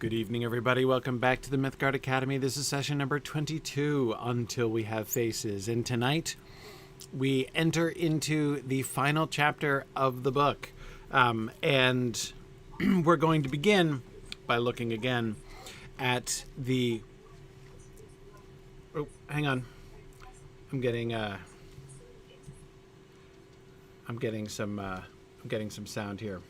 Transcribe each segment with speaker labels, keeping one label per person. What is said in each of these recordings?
Speaker 1: Good evening, everybody. Welcome back to the Mythgard Academy. This is session number 22, Until We Have Faces. And tonight, we enter into the final chapter of the book. And we're going to begin by looking again at the... Oh, hang on. I'm getting some sound here.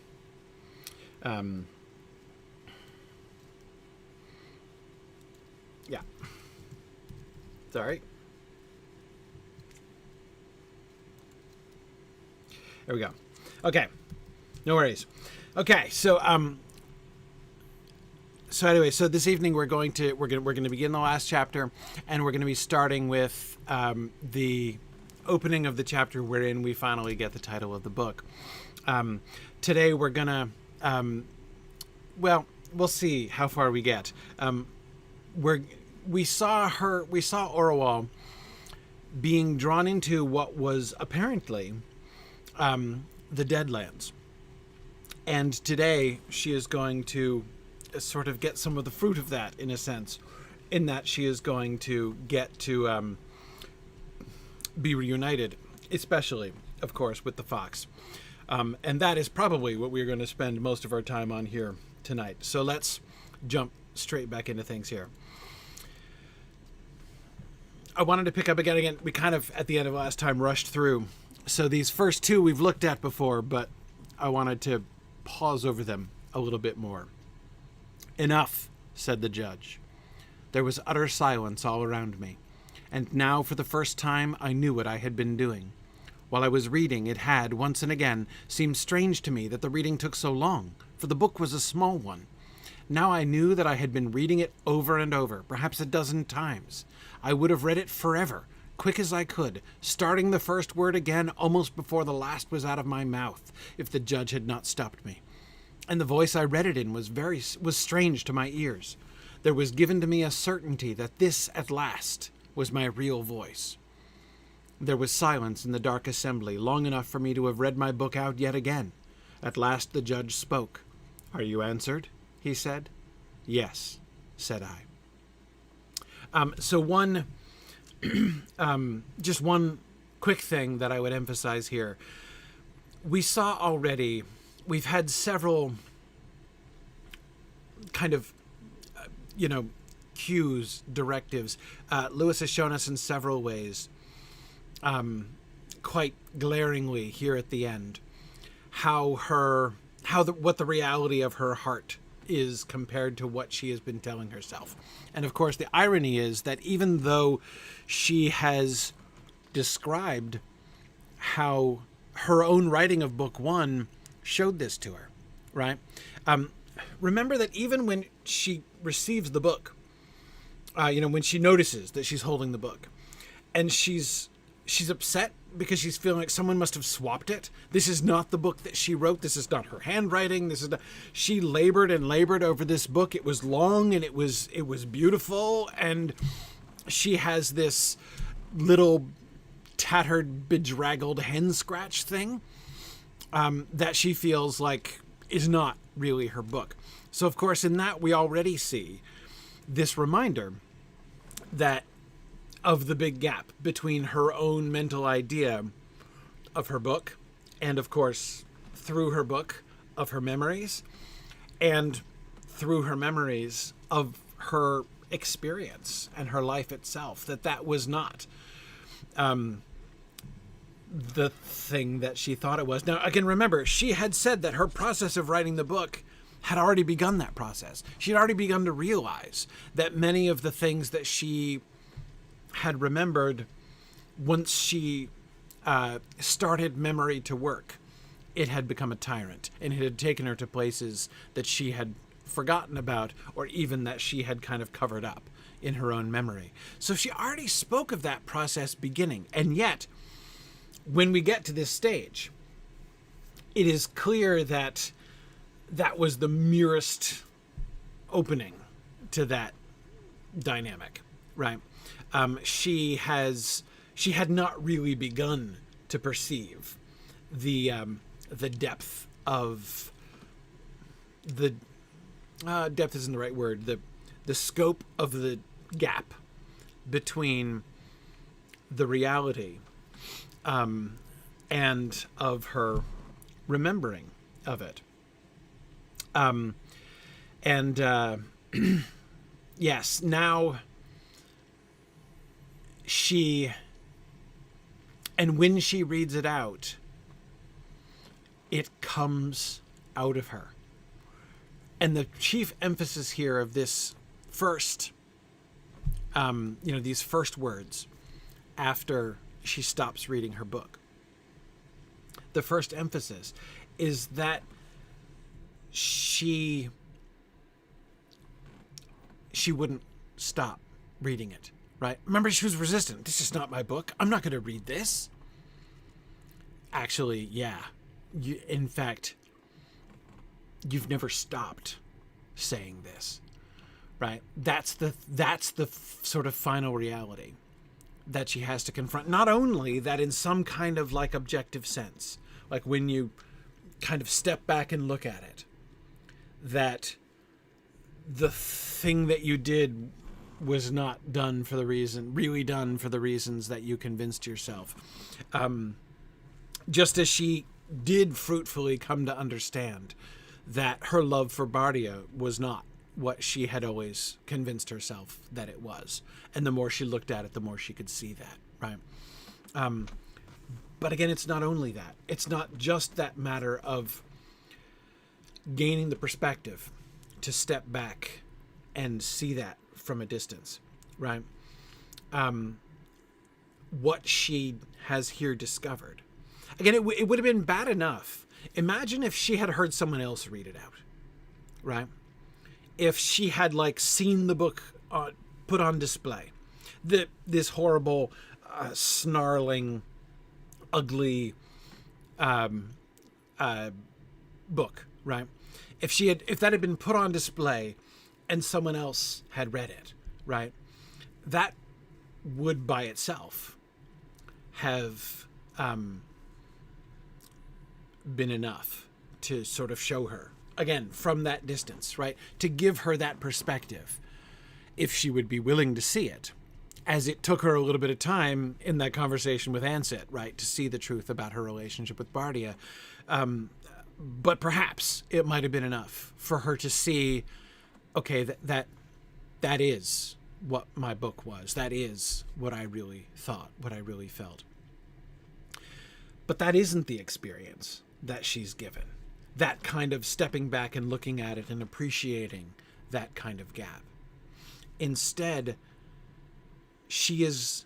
Speaker 1: Yeah. Sorry. There we go. Okay. No worries. Okay. So anyway, so this evening we're going to begin the last chapter, and we're going to be starting with the opening of the chapter wherein we finally get the title of the book. Today we're gonna well, we'll see how far we get. We saw Orual being drawn into what was apparently the Deadlands. And today she is going to sort of get some of the fruit of that, in a sense, in that she is going to get to be reunited, especially, of course, with the fox. And that is probably what we're going to spend most of our time on here tonight. So let's jump straight back into things here. I wanted to pick up again. We kind of, at the end of last time, rushed through. So these first two we've looked at before, but I wanted to pause over them a little bit more. Enough, said the judge. There was utter silence all around me, and now for the first time I knew what I had been doing. While I was reading, it had, once and again, seemed strange to me that the reading took so long, for the book was a small one. Now I knew that I had been reading it over and over, perhaps a dozen times. I would have read it forever, quick as I could, starting the first word again almost before the last was out of my mouth, if the judge had not stopped me. And the voice I read it in was strange to my ears. There was given to me a certainty that this, at last, was my real voice. There was silence in the dark assembly, long enough for me to have read my book out yet again. At last the judge spoke. "Are you answered?" he said. "Yes," said I. So just one quick thing that I would emphasize here. We saw already, we've had several kind of, cues, directives. Lewis has shown us in several ways, quite glaringly here at the end, what the reality of her heart is compared to what she has been telling herself. And of course, the irony is that even though she has described how her own writing of book one showed this to her, right? Remember that even when she receives the book, when she notices that she's holding the book, and she's upset because she's feeling like someone must have swapped it. This is not the book that she wrote. This is not her handwriting. She labored and labored over this book. It was long and it was beautiful. And she has this little tattered, bedraggled hen scratch thing that she feels like is not really her book. So, of course, in that we already see this reminder of the big gap between her own mental idea of her book and, of course, through her book, of her memories, and through her memories of her experience and her life itself, that was not the thing that she thought it was. Now, again, remember, she had said that her process of writing the book had already begun that process. She had already begun to realize that many of the things that she had remembered once she started memory to work, it had become a tyrant, and it had taken her to places that she had forgotten about, or even that she had kind of covered up in her own memory. So she already spoke of that process beginning, and yet when we get to this stage, it is clear that that was the merest opening to that dynamic, right? She had not really begun to perceive the depth of the depth isn't the right word. The scope of the gap between the reality and of her remembering of it. Yes, now when she reads it out, it comes out of her. And the chief emphasis here of this first, these first words after she stops reading her book, the first emphasis is that she wouldn't stop reading it, right? Remember, she was resistant. This is not my book. I'm not going to read this. Actually, yeah. In fact, you've never stopped saying this, right? That's the sort of final reality that she has to confront. Not only that in some kind of like objective sense, like when you kind of step back and look at it, that the thing that you did was not really done for the reasons that you convinced yourself. Just as she did fruitfully come to understand that her love for Bardia was not what she had always convinced herself that it was. And the more she looked at it, the more she could see that, right? But again, it's not only that. It's not just that matter of gaining the perspective to step back and see that from a distance, right? What she has here discovered. Again, it would have been bad enough. Imagine if she had heard someone else read it out, right? If she had seen the book put on display, this horrible, snarling, ugly book, right? If that had been put on display and someone else had read it, right? That would by itself have been enough to sort of show her, again, from that distance, right? To give her that perspective, if she would be willing to see it, as it took her a little bit of time in that conversation with Ansett, right? To see the truth about her relationship with Bardia. But perhaps it might have been enough for her to see, okay, that is what my book was. That is what I really thought, what I really felt. But that isn't the experience that she's given. That kind of stepping back and looking at it and appreciating that kind of gap. Instead, she is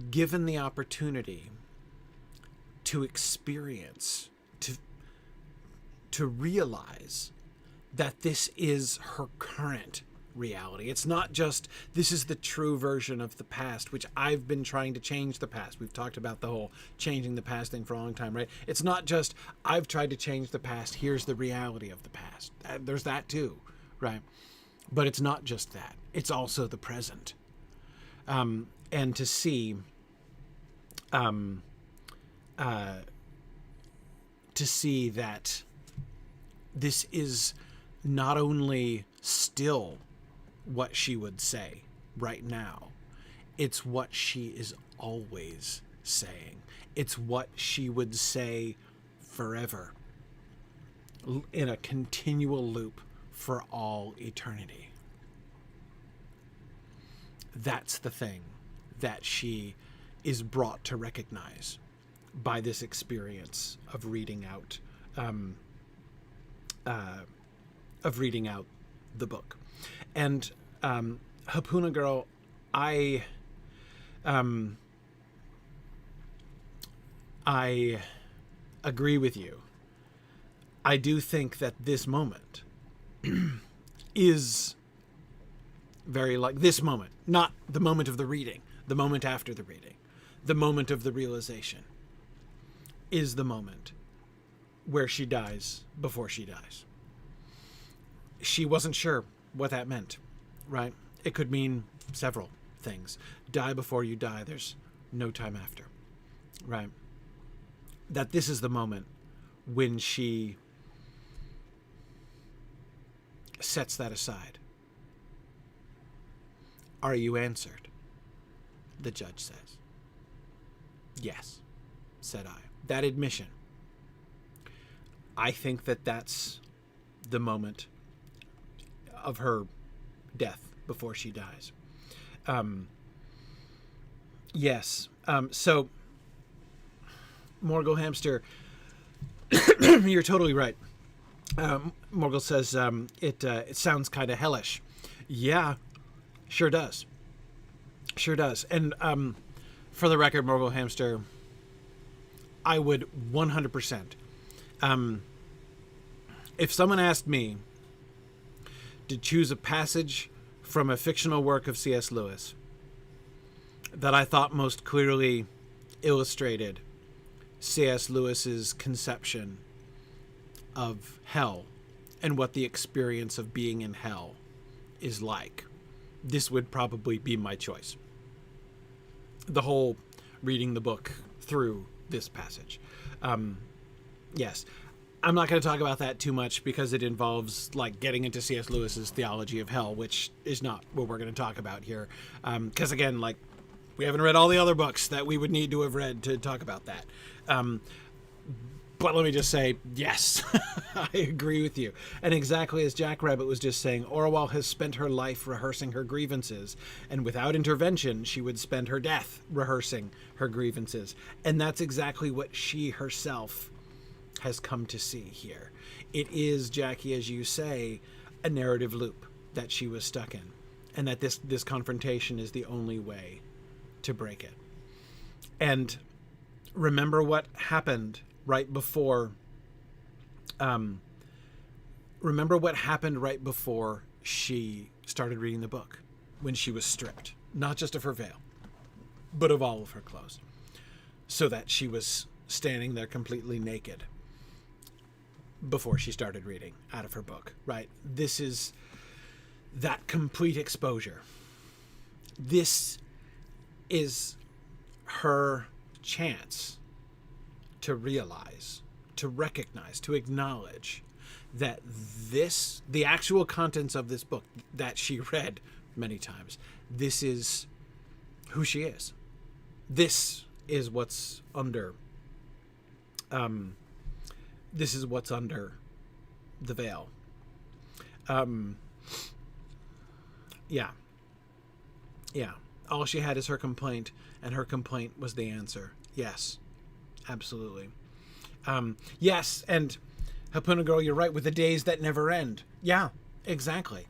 Speaker 1: given the opportunity to experience, to realize that this is her current reality. It's not just, this is the true version of the past, which I've been trying to change the past. We've talked about the whole changing the past thing for a long time, right? It's not just, I've tried to change the past, here's the reality of the past. There's that too, right? But it's not just that. It's also the present. And to see, that this is not only still what she would say right now, it's what she is always saying. It's what she would say forever, in a continual loop for all eternity. That's the thing that she is brought to recognize by this experience of reading out the book. And Hapuna Girl, I agree with you. I do think that this moment is very like this moment, not the moment of the reading, the moment after the reading, the moment of the realization is the moment where she dies before she dies. She wasn't sure what that meant, right? It could mean several things. Die before you die. There's no time after, right? That this is the moment when she sets that aside. Are you answered? The judge says. Yes, said I. That admission. I think that that's the moment of her death before she dies. Yes. So, Morgul Hamster, you're totally right. Morgul says it sounds kind of hellish. Yeah, sure does. Sure does. And for the record, Morgul Hamster, I would 100%. If someone asked me to choose a passage from a fictional work of C.S. Lewis that I thought most clearly illustrated C.S. Lewis's conception of hell and what the experience of being in hell is like, this would probably be my choice. The whole reading the book through this passage. Yes. I'm not going to talk about that too much because it involves like getting into C.S. Lewis's theology of hell, which is not what we're going to talk about here. Because again, like, we haven't read all the other books that we would need to have read to talk about that. But let me just say, yes, I agree with you. And exactly as Jackrabbit was just saying, Orual has spent her life rehearsing her grievances, and without intervention, she would spend her death rehearsing her grievances. And that's exactly what she herself has come to see here. It is, Jackie, as you say, a narrative loop that she was stuck in, and that this confrontation is the only way to break it. And remember what happened right before she started reading the book, when she was stripped, not just of her veil, but of all of her clothes, so that she was standing there completely naked before she started reading out of her book, right? This is that complete exposure. This is her chance to realize, to recognize, to acknowledge that the actual contents of this book that she read many times, this is who she is. This is what's under the veil. Yeah. All she had is her complaint, and her complaint was the answer. Yes, absolutely. Yes, and Hapuna Girl, you're right, with the days that never end. Yeah, exactly.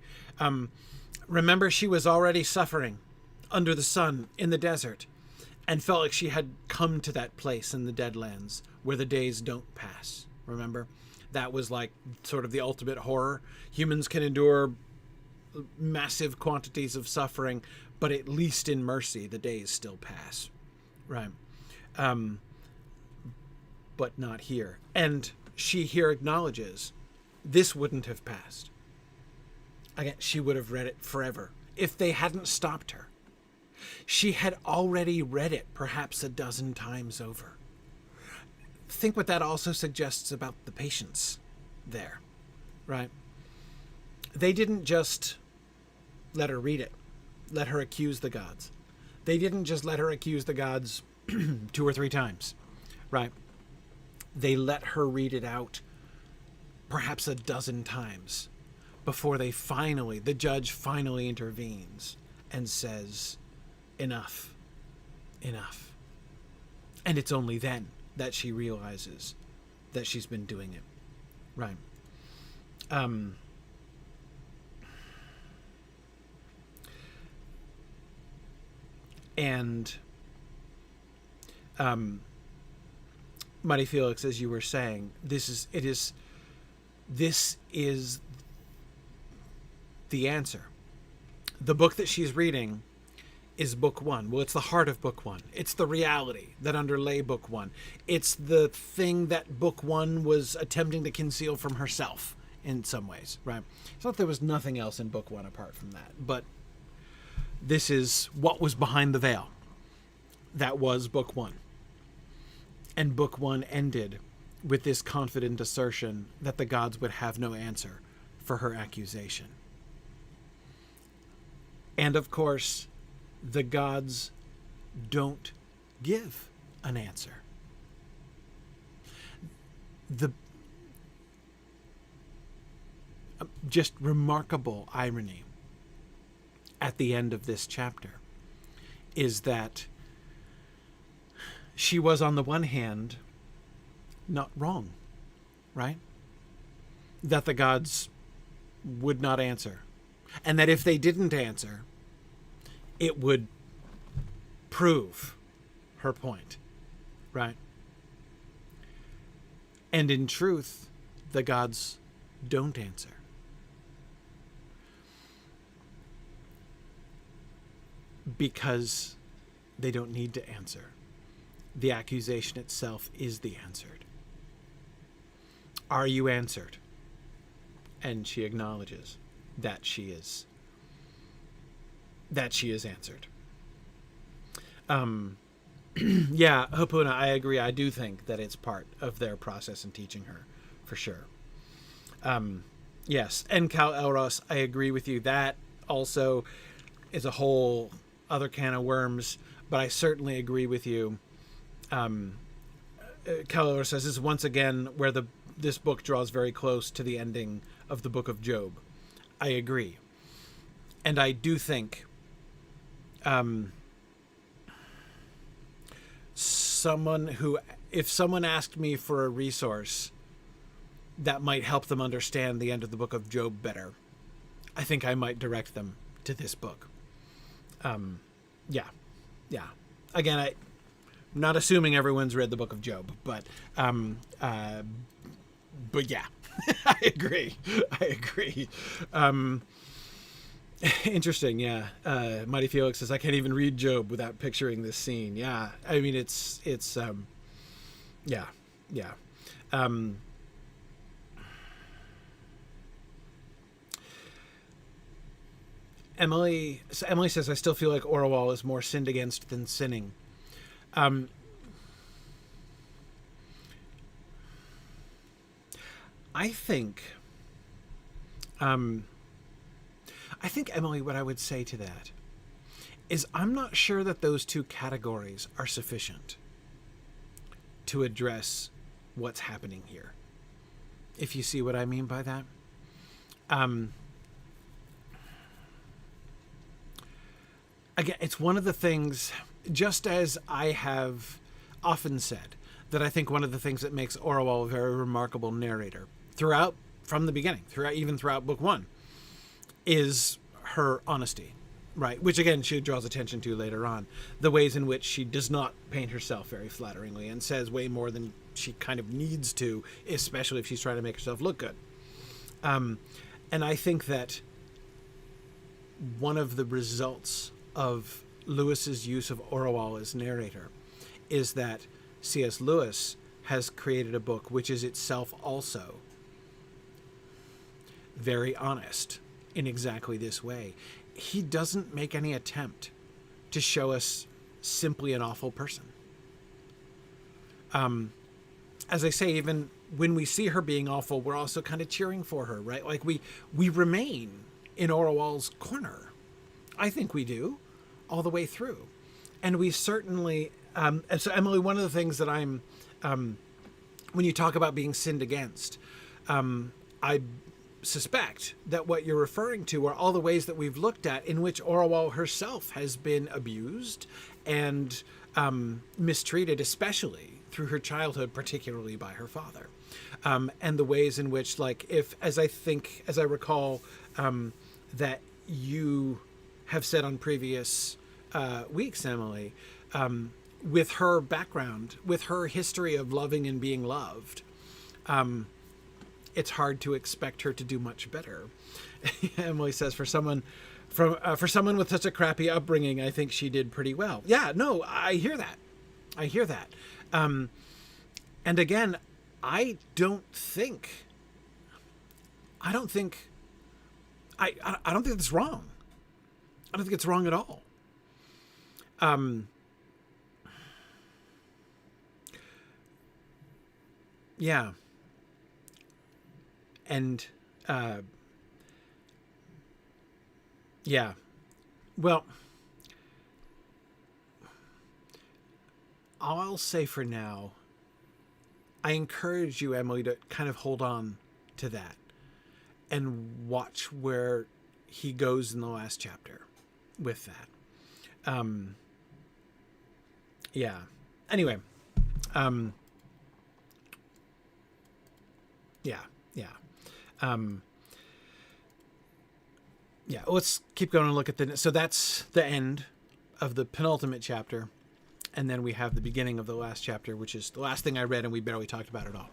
Speaker 1: Remember, she was already suffering under the sun in the desert, and felt like she had come to that place in the Deadlands where the days don't pass. Remember? That was like sort of the ultimate horror. Humans can endure massive quantities of suffering, but at least in mercy, the days still pass. Right. But not here. And she here acknowledges this wouldn't have passed. Again, she would have read it forever if they hadn't stopped her. She had already read it perhaps a dozen times over. Think what that also suggests about the patients there, right? They didn't just let her read it, let her accuse the gods. They didn't just let her accuse the gods 2 or 3 times, right? They let her read it out perhaps a dozen times before the judge finally intervenes and says, enough. And it's only then that she realizes that she's been doing it. Right. And Mighty Felix, as you were saying, this is the answer. The book that she's reading is book 1. Well, it's the heart of book 1. It's the reality that underlay book 1. It's the thing that book 1 was attempting to conceal from herself in some ways, right? It's not that there was nothing else in book 1 apart from that, but this is what was behind the veil. That was book 1. And book 1 ended with this confident assertion that the gods would have no answer for her accusation. And of course, the gods don't give an answer. The just remarkable irony at the end of this chapter is that she was, on the one hand, not wrong, right? That the gods would not answer. And that if they didn't answer, it would prove her point, right? And in truth, the gods don't answer. Because they don't need to answer. The accusation itself is the answered. Are you answered? And she acknowledges that she is answered. Yeah, Hopuna, I agree. I do think that it's part of their process in teaching her, for sure. Yes, and Cal Elros, I agree with you. That also is a whole other can of worms, but I certainly agree with you. Cal Elros says, this is once again where this book draws very close to the ending of the book of Job. I agree. And I do think if someone asked me for a resource that might help them understand the end of the book of Job better, I think I might direct them to this book. Yeah. Again, I'm not assuming everyone's read the book of Job, but yeah, I agree. Interesting. Yeah. Mighty Felix says, I can't even read Job without picturing this scene. Yeah. I mean, it's yeah. Emily says, I still feel like Orual is more sinned against than sinning. I think, Emily, what I would say to that is I'm not sure that those two categories are sufficient to address what's happening here. If you see what I mean by that. Again, it's one of the things, just as I have often said, that I think one of the things that makes Orual a very remarkable narrator from the beginning, throughout book one, is her honesty, right? Which again, she draws attention to later on. The ways in which she does not paint herself very flatteringly and says way more than she kind of needs to, especially if she's trying to make herself look good. And I think that one of the results of Lewis's use of Orual as narrator is that C.S. Lewis has created a book which is itself also very honest in exactly this way. He doesn't make any attempt to show us simply an awful person. As I say, even when we see her being awful, we're also kind of cheering for her, right? Like we remain in Orual's corner. I think we do, all the way through. And we certainly, and so Emily, one of the things that I'm, when you talk about being sinned against, I suspect that what you're referring to are all the ways that we've looked at in which Orual herself has been abused and mistreated, especially through her childhood, particularly by her father. And the ways in which, like, as I recall, that you have said on previous weeks, Emily, with her background, with her history of loving and being loved, it's hard to expect her to do much better. Emily says, for someone with such a crappy upbringing, I think she did pretty well. Yeah, no, I hear that. And again, I don't think that's wrong. I don't think it's wrong at all. Yeah. And Yeah. Well, all I'll say for now, I encourage you, Emily, to kind of hold on to that and watch where he goes in the last chapter with that. Yeah. Anyway. Yeah. Yeah. Yeah. Let's keep going and look at so that's the end of the penultimate chapter. And then we have the beginning of the last chapter, which is the last thing I read, and we barely talked about it all.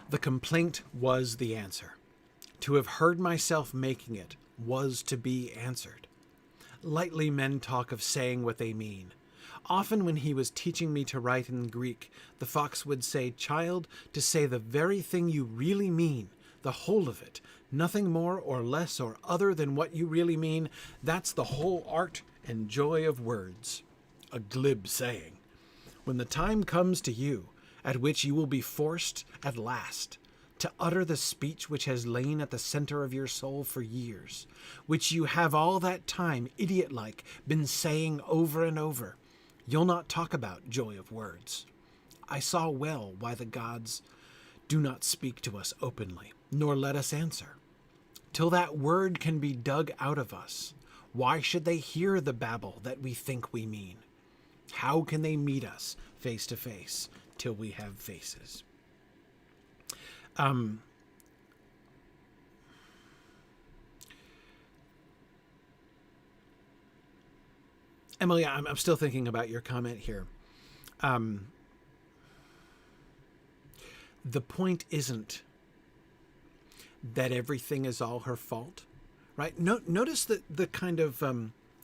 Speaker 1: The complaint was the answer. To have heard myself making it was to be answered. Lightly men talk of saying what they mean. Often when he was teaching me to write in Greek, the fox would say, "Child, to say the very thing you really mean, the whole of it, nothing more or less or other than what you really mean, that's the whole art and joy of words." A glib saying. When the time comes to you, at which you will be forced at last to utter the speech which has lain at the center of your soul for years, which you have all that time, idiot-like, been saying over and over, you'll not talk about joy of words. I saw well why the gods do not speak to us openly, nor let us answer. Till that word can be dug out of us, why should they hear the babble that we think we mean? How can they meet us face to face till we have faces? Emily, I'm still thinking about your comment here. The point isn't that everything is all her fault, right? Notice the kind of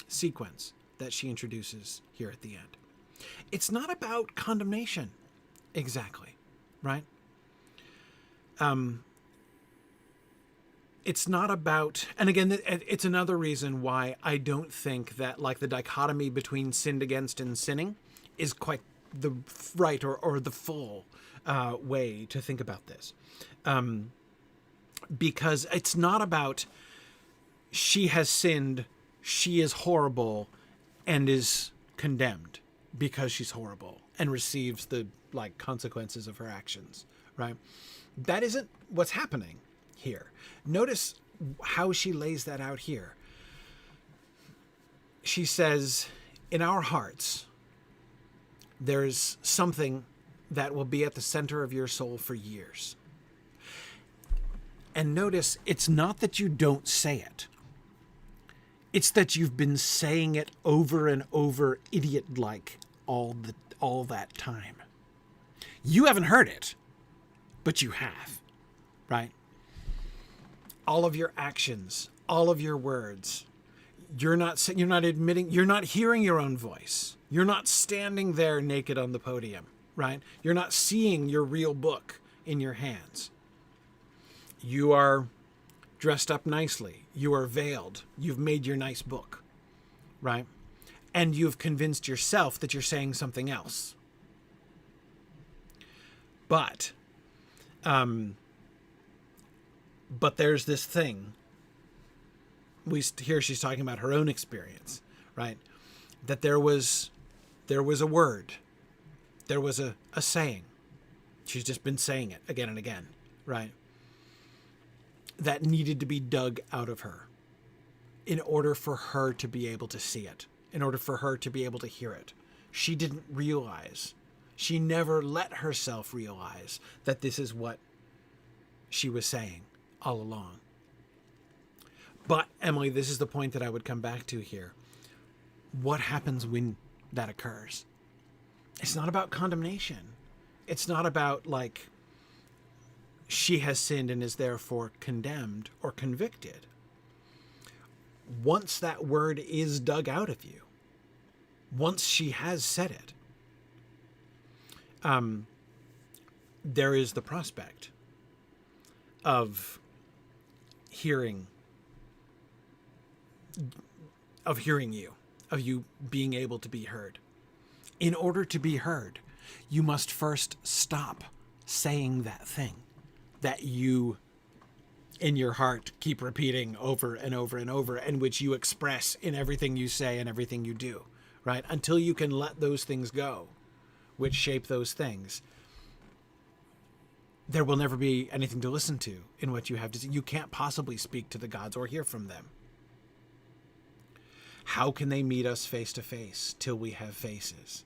Speaker 1: sequence that she introduces here at the end. It's not about condemnation, exactly, right? It's not about, and again, it's another reason why I don't think that like the dichotomy between sinned against and sinning is quite the right or the full way to think about this. Because it's not about she has sinned, she is horrible, and is condemned because she's horrible and receives the like consequences of her actions, right? That isn't what's happening here. Notice how she lays that out here. She says, in our hearts, there's something that will be at the center of your soul for years. And notice, it's not that you don't say it. It's that you've been saying it over and over, idiot-like, all that time. You haven't heard it, but you have, right? All of your actions, all of your words, you're not admitting, you're not hearing your own voice. You're not standing there naked on the podium, right? You're not seeing your real book in your hands. You are dressed up nicely. You are veiled. You've made your nice book, right? And you've convinced yourself that you're saying something else. But there's this thing. Here she's talking about her own experience, right? That there was a word. There was a saying. She's just been saying it again and again, right? That needed to be dug out of her in order for her to be able to see it, in order for her to be able to hear it. She didn't realize. She never let herself realize that this is what she was saying all along. But, Emily, this is the point that I would come back to here. What happens when that occurs? It's not about condemnation. It's not about, like, she has sinned and is therefore condemned or convicted. Once that word is dug out of you, once she has said it, there is the prospect of hearing you, of you being able to be heard. In order to be heard, you must first stop saying that thing that you in your heart keep repeating over and over and over, and which you express in everything you say and everything you do, right? Until you can let those things go, which shape those things, there will never be anything to listen to in what you have to say. You can't possibly speak to the gods or hear from them. How can they meet us face to face till we have faces?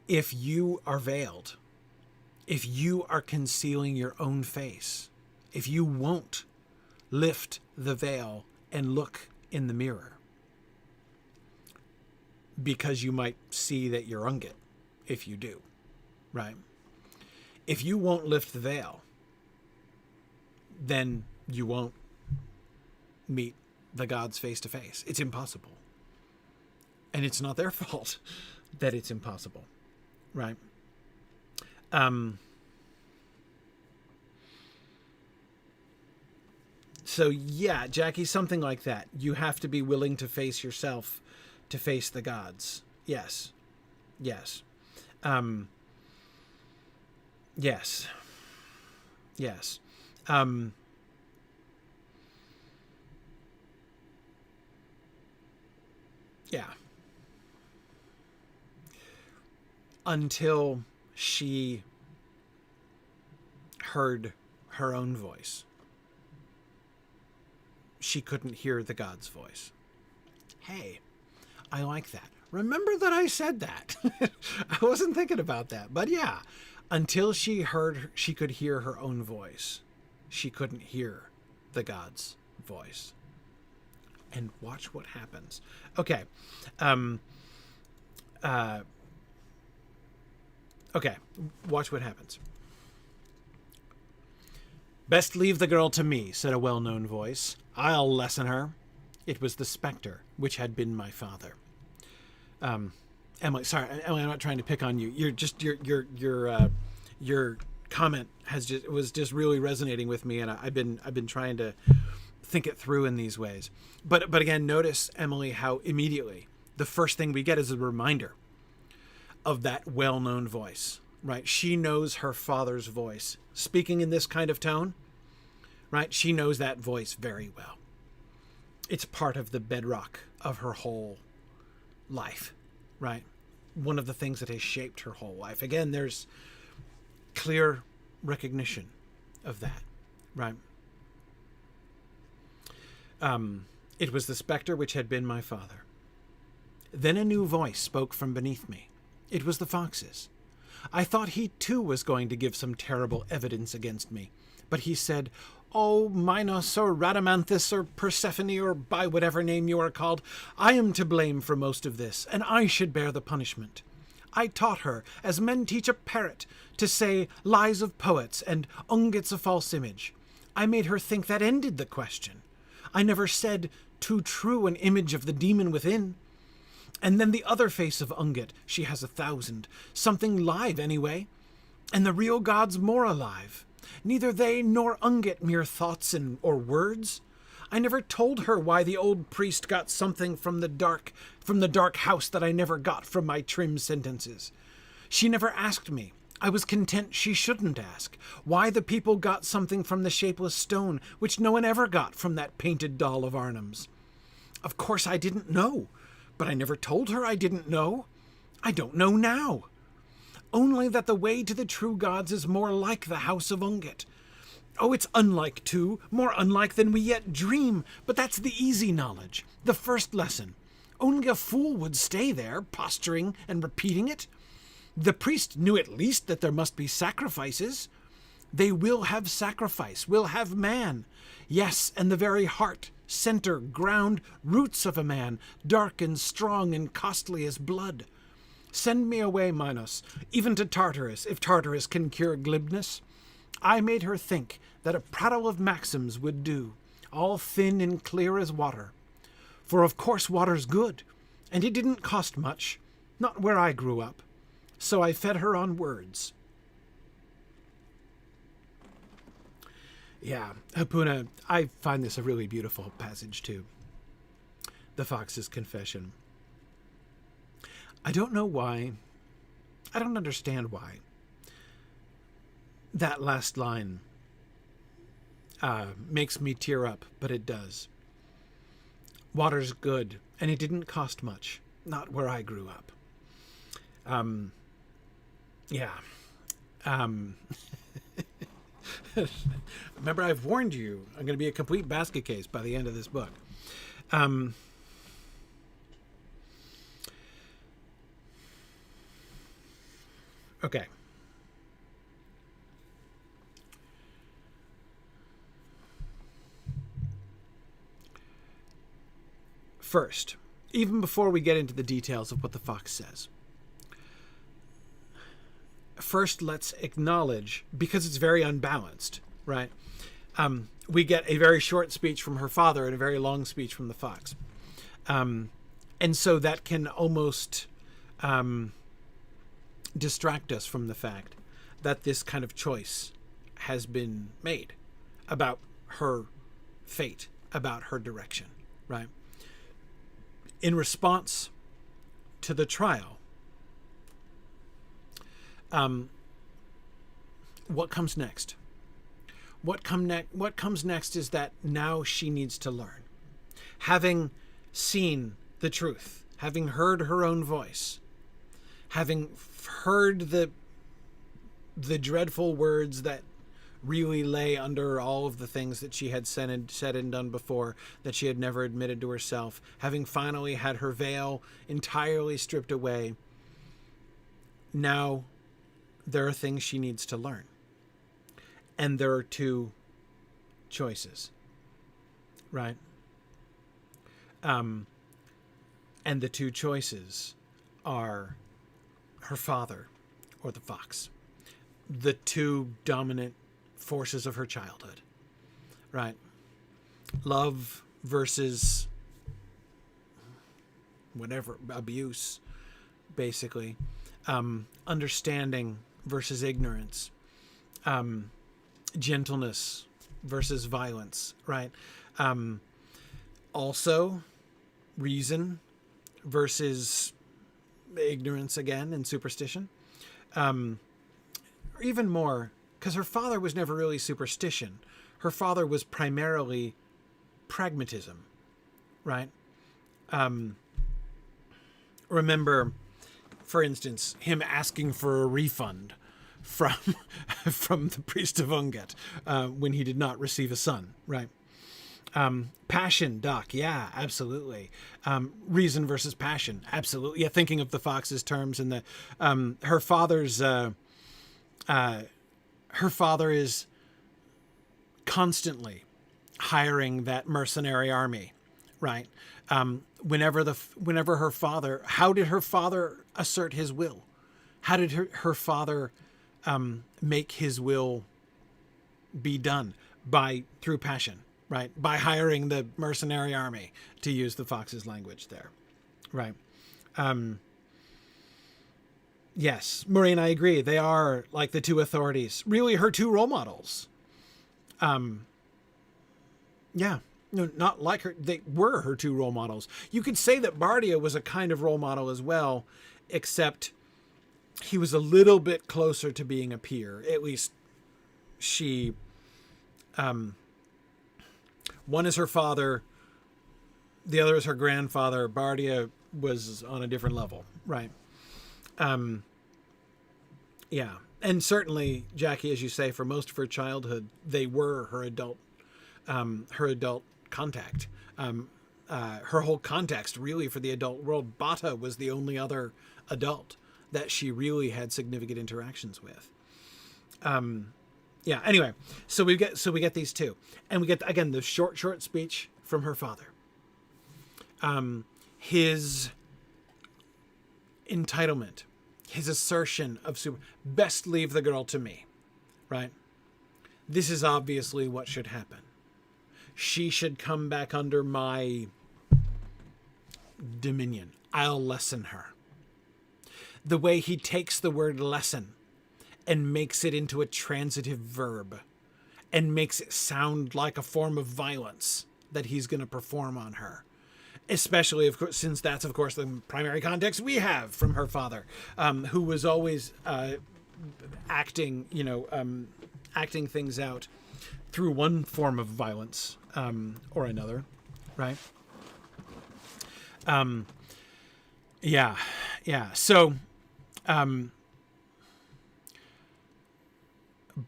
Speaker 1: If you are veiled, if you are concealing your own face, if you won't lift the veil and look in the mirror, because you might see that you're ungit if you do, right? If you won't lift the veil, then you won't meet the gods face to face. It's impossible. And it's not their fault that it's impossible, right? So yeah, Jackie, something like that. You have to be willing to face yourself, to face the gods. Yes. Yes. Yes. Yes. Yeah. Until she heard her own voice, she couldn't hear the God's voice. Hey, I like that. Remember that I said that. I wasn't thinking about that, but yeah, until she could hear her own voice, she couldn't hear the God's voice. And watch what happens. Okay. Okay, watch what happens. Best leave the girl to me, said a well-known voice. I'll lesson her. It was the spectre, which had been my father. Emily, sorry, Emily, I'm not trying to pick on you. You're just, your comment was just really resonating with me, and I've been trying to think it through in these ways. But again, notice, Emily, how immediately the first thing we get is a reminder of that well-known voice, right? She knows her father's voice. Speaking in this kind of tone, right? She knows that voice very well. It's part of the bedrock of her whole life, right? One of the things that has shaped her whole life. Again, there's clear recognition of that, right? It was the spectre which had been my father. Then a new voice spoke from beneath me. It was the fox's. I thought he too was going to give some terrible evidence against me, but he said, "Oh, Minos or Rhadamanthus or Persephone or by whatever name you are called, I am to blame for most of this, and I should bear the punishment. I taught her, as men teach a parrot, to say lies of poets and ungit's a false image. I made her think that ended the question. I never said too true an image of the demon within. And then the other face of Ungit, she has 1,000, something live anyway, and the real gods more alive. Neither they nor Ungit mere thoughts or words. I never told her why the old priest got something from the dark house that I never got from my trim sentences. She never asked me. I was content she shouldn't ask, why the people got something from the shapeless stone, which no one ever got from that painted doll of Arnhem's. Of course I didn't know, but I never told her I didn't know. I don't know now. Only that the way to the true gods is more like the house of Ungit. Oh, it's unlike too, more unlike than we yet dream, but that's the easy knowledge, the first lesson. Only a fool would stay there, posturing and repeating it. The priest knew at least that there must be sacrifices. They will have sacrifice, will have man. Yes, and the very heart, center, ground, roots of a man, dark and strong and costly as blood. Send me away, Minos, even to Tartarus, if Tartarus can cure glibness. I made her think that a prattle of maxims would do, all thin and clear as water. For of course water's good, and it didn't cost much, not where I grew up. So I fed her on words. Yeah, Hapuna, I find this a really beautiful passage too. The fox's confession. I don't know why. I don't understand why. That last line makes me tear up, but it does. Water's good, and it didn't cost much. Not where I grew up. Yeah. Remember, I've warned you, I'm going to be a complete basket case by the end of this book. Okay. First, even before we get into the details of what the fox says, first let's acknowledge, because it's very unbalanced, right? We get a very short speech from her father and a very long speech from the fox. And so that can almost distract us from the fact that this kind of choice has been made about her fate, about her direction, right? In response to the trial, what comes next? What comes next is that now she needs to learn. Having seen the truth, having heard her own voice, having heard the dreadful words that really lay under all of the things that she had said and done before, that she had never admitted to herself, having finally had her veil entirely stripped away, now there are things she needs to learn. And there are two choices, right? And the two choices are her father or the fox. The two dominant forces of her childhood, right? Love versus whatever, abuse, basically. Understanding versus ignorance. Gentleness versus violence, right? Also, reason versus ignorance again and superstition. Or even more, because her father was never really superstition. Her father was primarily pragmatism, right? Remember, for instance, him asking for a refund from the priest of Unget when he did not receive a son, right? Passion, Doc, yeah, absolutely. Reason versus passion, absolutely. Yeah, thinking of the fox's terms and the her father is constantly hiring that mercenary army, right? Whenever her father, how did her father assert his will? How did her father make his will be done? Through passion, right? By hiring the mercenary army, to use the fox's language there, right? Yes, Maureen, I agree. They are like the two authorities, really her two role models. Yeah, no, not like her. They were her two role models. You could say that Bardia was a kind of role model as well, except he was a little bit closer to being a peer. At least she, one is her father, the other is her grandfather. Bardia was on a different level, right? Yeah. And certainly, Jackie, as you say, for most of her childhood, they were her adult contact. Her whole context, really, for the adult world, Bata was the only other adult that she really had significant interactions with. Yeah. Anyway, so we get these two, and we get again the short speech from her father. His entitlement, his assertion of best leave the girl to me, right? This is obviously what should happen. She should come back under my dominion. I'll lesson her. The way he takes the word lesson and makes it into a transitive verb and makes it sound like a form of violence that he's going to perform on her. Especially, of course, since that's, of course, the primary context we have from her father, who was always acting, acting things out through one form of violence or another, right? Yeah. So,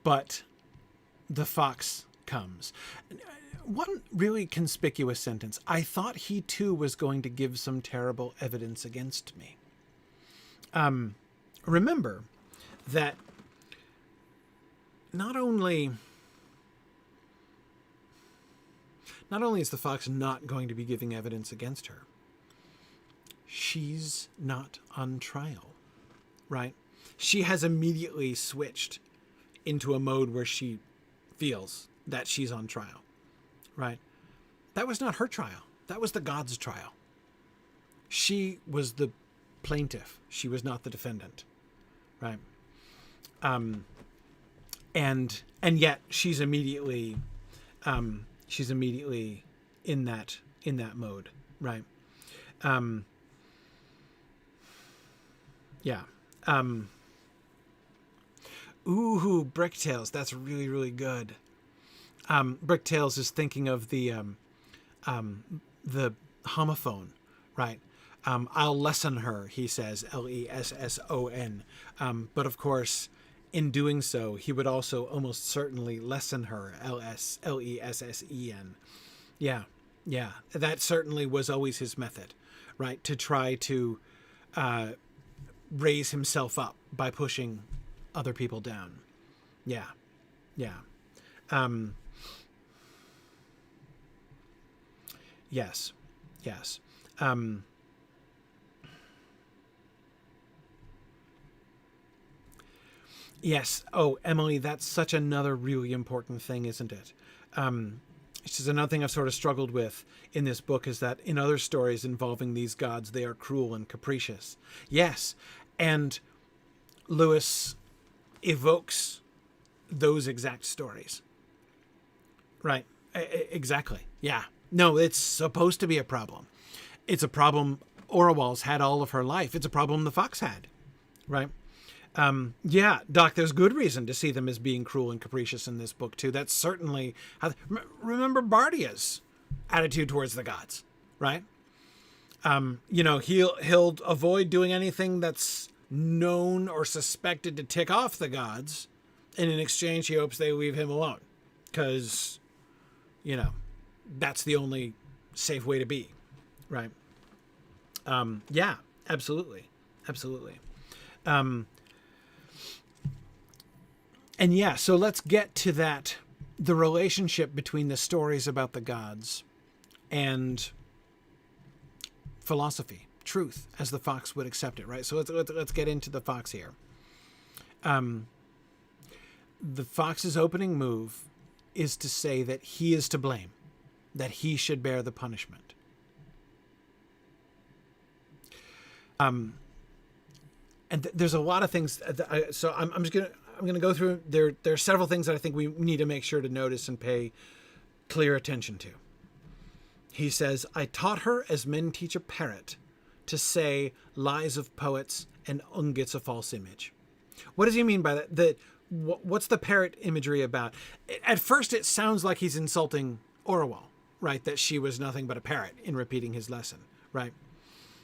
Speaker 1: but the fox comes. One really conspicuous sentence. I thought he too was going to give some terrible evidence against me. Remember that not only is the fox not going to be giving evidence against her, she's not on trial, right? She has immediately switched into a mode where she feels that she's on trial, right? That was not her trial. That was the God's trial. She was the plaintiff. She was not the defendant, right? And yet she's immediately in that mode, right? Yeah. Ooh, Bricktails. That's really, really good. Bricktails is thinking of the homophone, right? I'll lesson her, he says, Lesson. But of course, in doing so, he would also almost certainly lessen her, Lessen. Yeah. That certainly was always his method, right? To try to raise himself up by pushing other people down. Yeah. Yes. Yes. Oh, Emily, that's such another really important thing, isn't it? This is another thing I've sort of struggled with in this book, is that in other stories involving these gods, they are cruel and capricious. Yes. And Lewis evokes those exact stories. Right. Exactly. Yeah. No, it's supposed to be a problem. It's a problem Orual's had all of her life. It's a problem the fox had. Right. Yeah, Doc, there's good reason to see them as being cruel and capricious in this book, too. That's certainly how... Remember Bardia's attitude towards the gods, right? He'll avoid doing anything that's known or suspected to tick off the gods, and in exchange, he hopes they leave him alone. Because, that's the only safe way to be, right? Yeah, absolutely. And yeah, so let's get to that, the relationship between the stories about the gods and philosophy, truth, as the fox would accept it, right? So let's get into the fox here. The fox's opening move is to say that he is to blame, that he should bear the punishment. And there's a lot of things. So I'm going to go through. There are several things that I think we need to make sure to notice and pay clear attention to. He says, I taught her as men teach a parrot to say lies of poets and ungets a false image. What does he mean by that? What's the parrot imagery about? At first, it sounds like he's insulting Orual, right? That she was nothing but a parrot in repeating his lesson, right?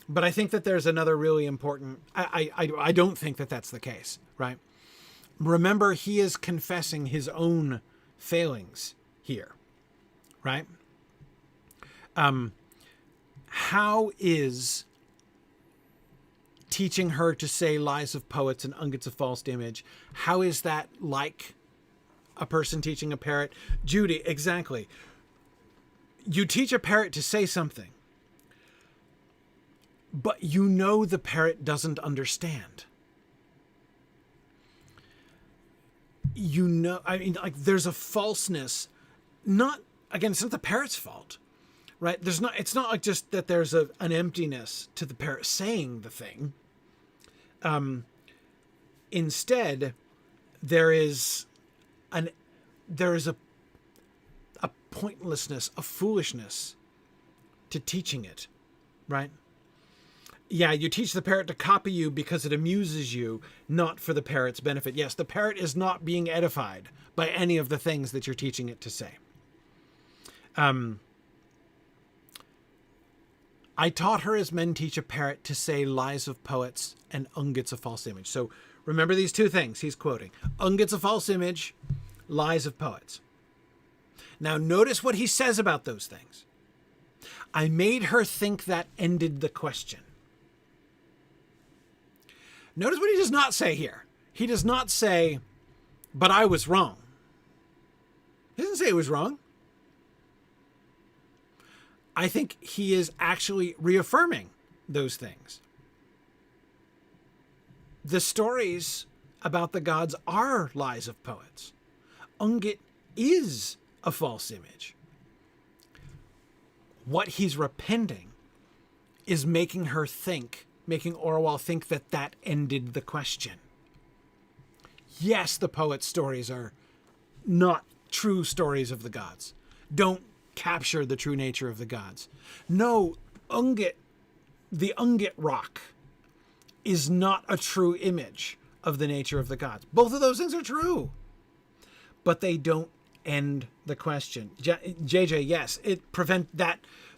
Speaker 1: But I think that there's another really important... I don't think that that's the case, right? Remember, he is confessing his own failings here, right? How is teaching her to say lies of poets and ungets a false image, how is that like a person teaching a parrot? Judy, exactly. You teach a parrot to say something, but the parrot doesn't understand. There's a falseness, it's not the parrot's fault, right? It's not like just that there's an emptiness to the parrot saying the thing. Instead, there is a pointlessness, a foolishness to teaching it, right? Yeah, you teach the parrot to copy you because it amuses you, not for the parrot's benefit. Yes, the parrot is not being edified by any of the things that you're teaching it to say. I taught her as men teach a parrot to say lies of poets and Ungit's a false image. So remember these two things he's quoting. Ungit's a false image, lies of poets. Now notice what he says about those things. I made her think that ended the question. Notice what he does not say here. He does not say, but I was wrong. He doesn't say he was wrong. I think he is actually reaffirming those things. The stories about the gods are lies of poets. Ungit is a false image. What he's repenting is making Orual think that that ended the question. Yes, the poet's stories are not true stories of the gods. Don't capture the true nature of the gods. No, Ungit, the Ungit rock, is not a true image of the nature of the gods. Both of those things are true, but they don't end the question. JJ, yes,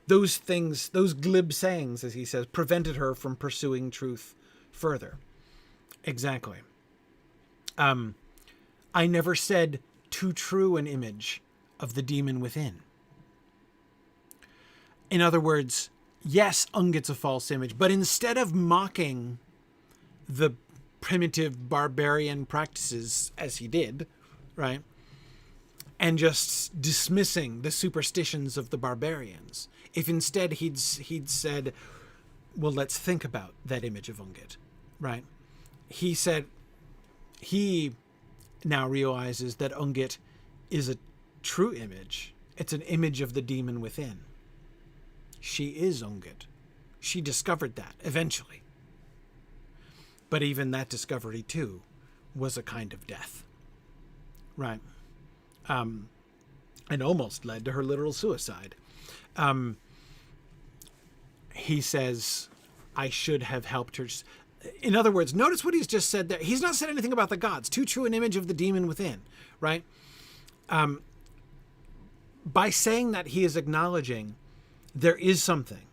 Speaker 1: those things, those glib sayings, as he says, prevented her from pursuing truth further. Exactly. I never said too true an image of the demon within. In other words, yes, Ungit's a false image, but instead of mocking the primitive barbarian practices as he did, right, and just dismissing the superstitions of the barbarians, if instead he'd said, well, let's think about that image of Ungit, right? He said he now realizes that Ungit is a true image. It's an image of the demon within. She is Ungit. She discovered that eventually. But even that discovery, too, was a kind of death. Right? And almost led to her literal suicide. He says, I should have helped her. In other words, notice what he's just said there. He's not said anything about the gods. Too true an image of the demon within. Right? By saying that, he is acknowledging there is something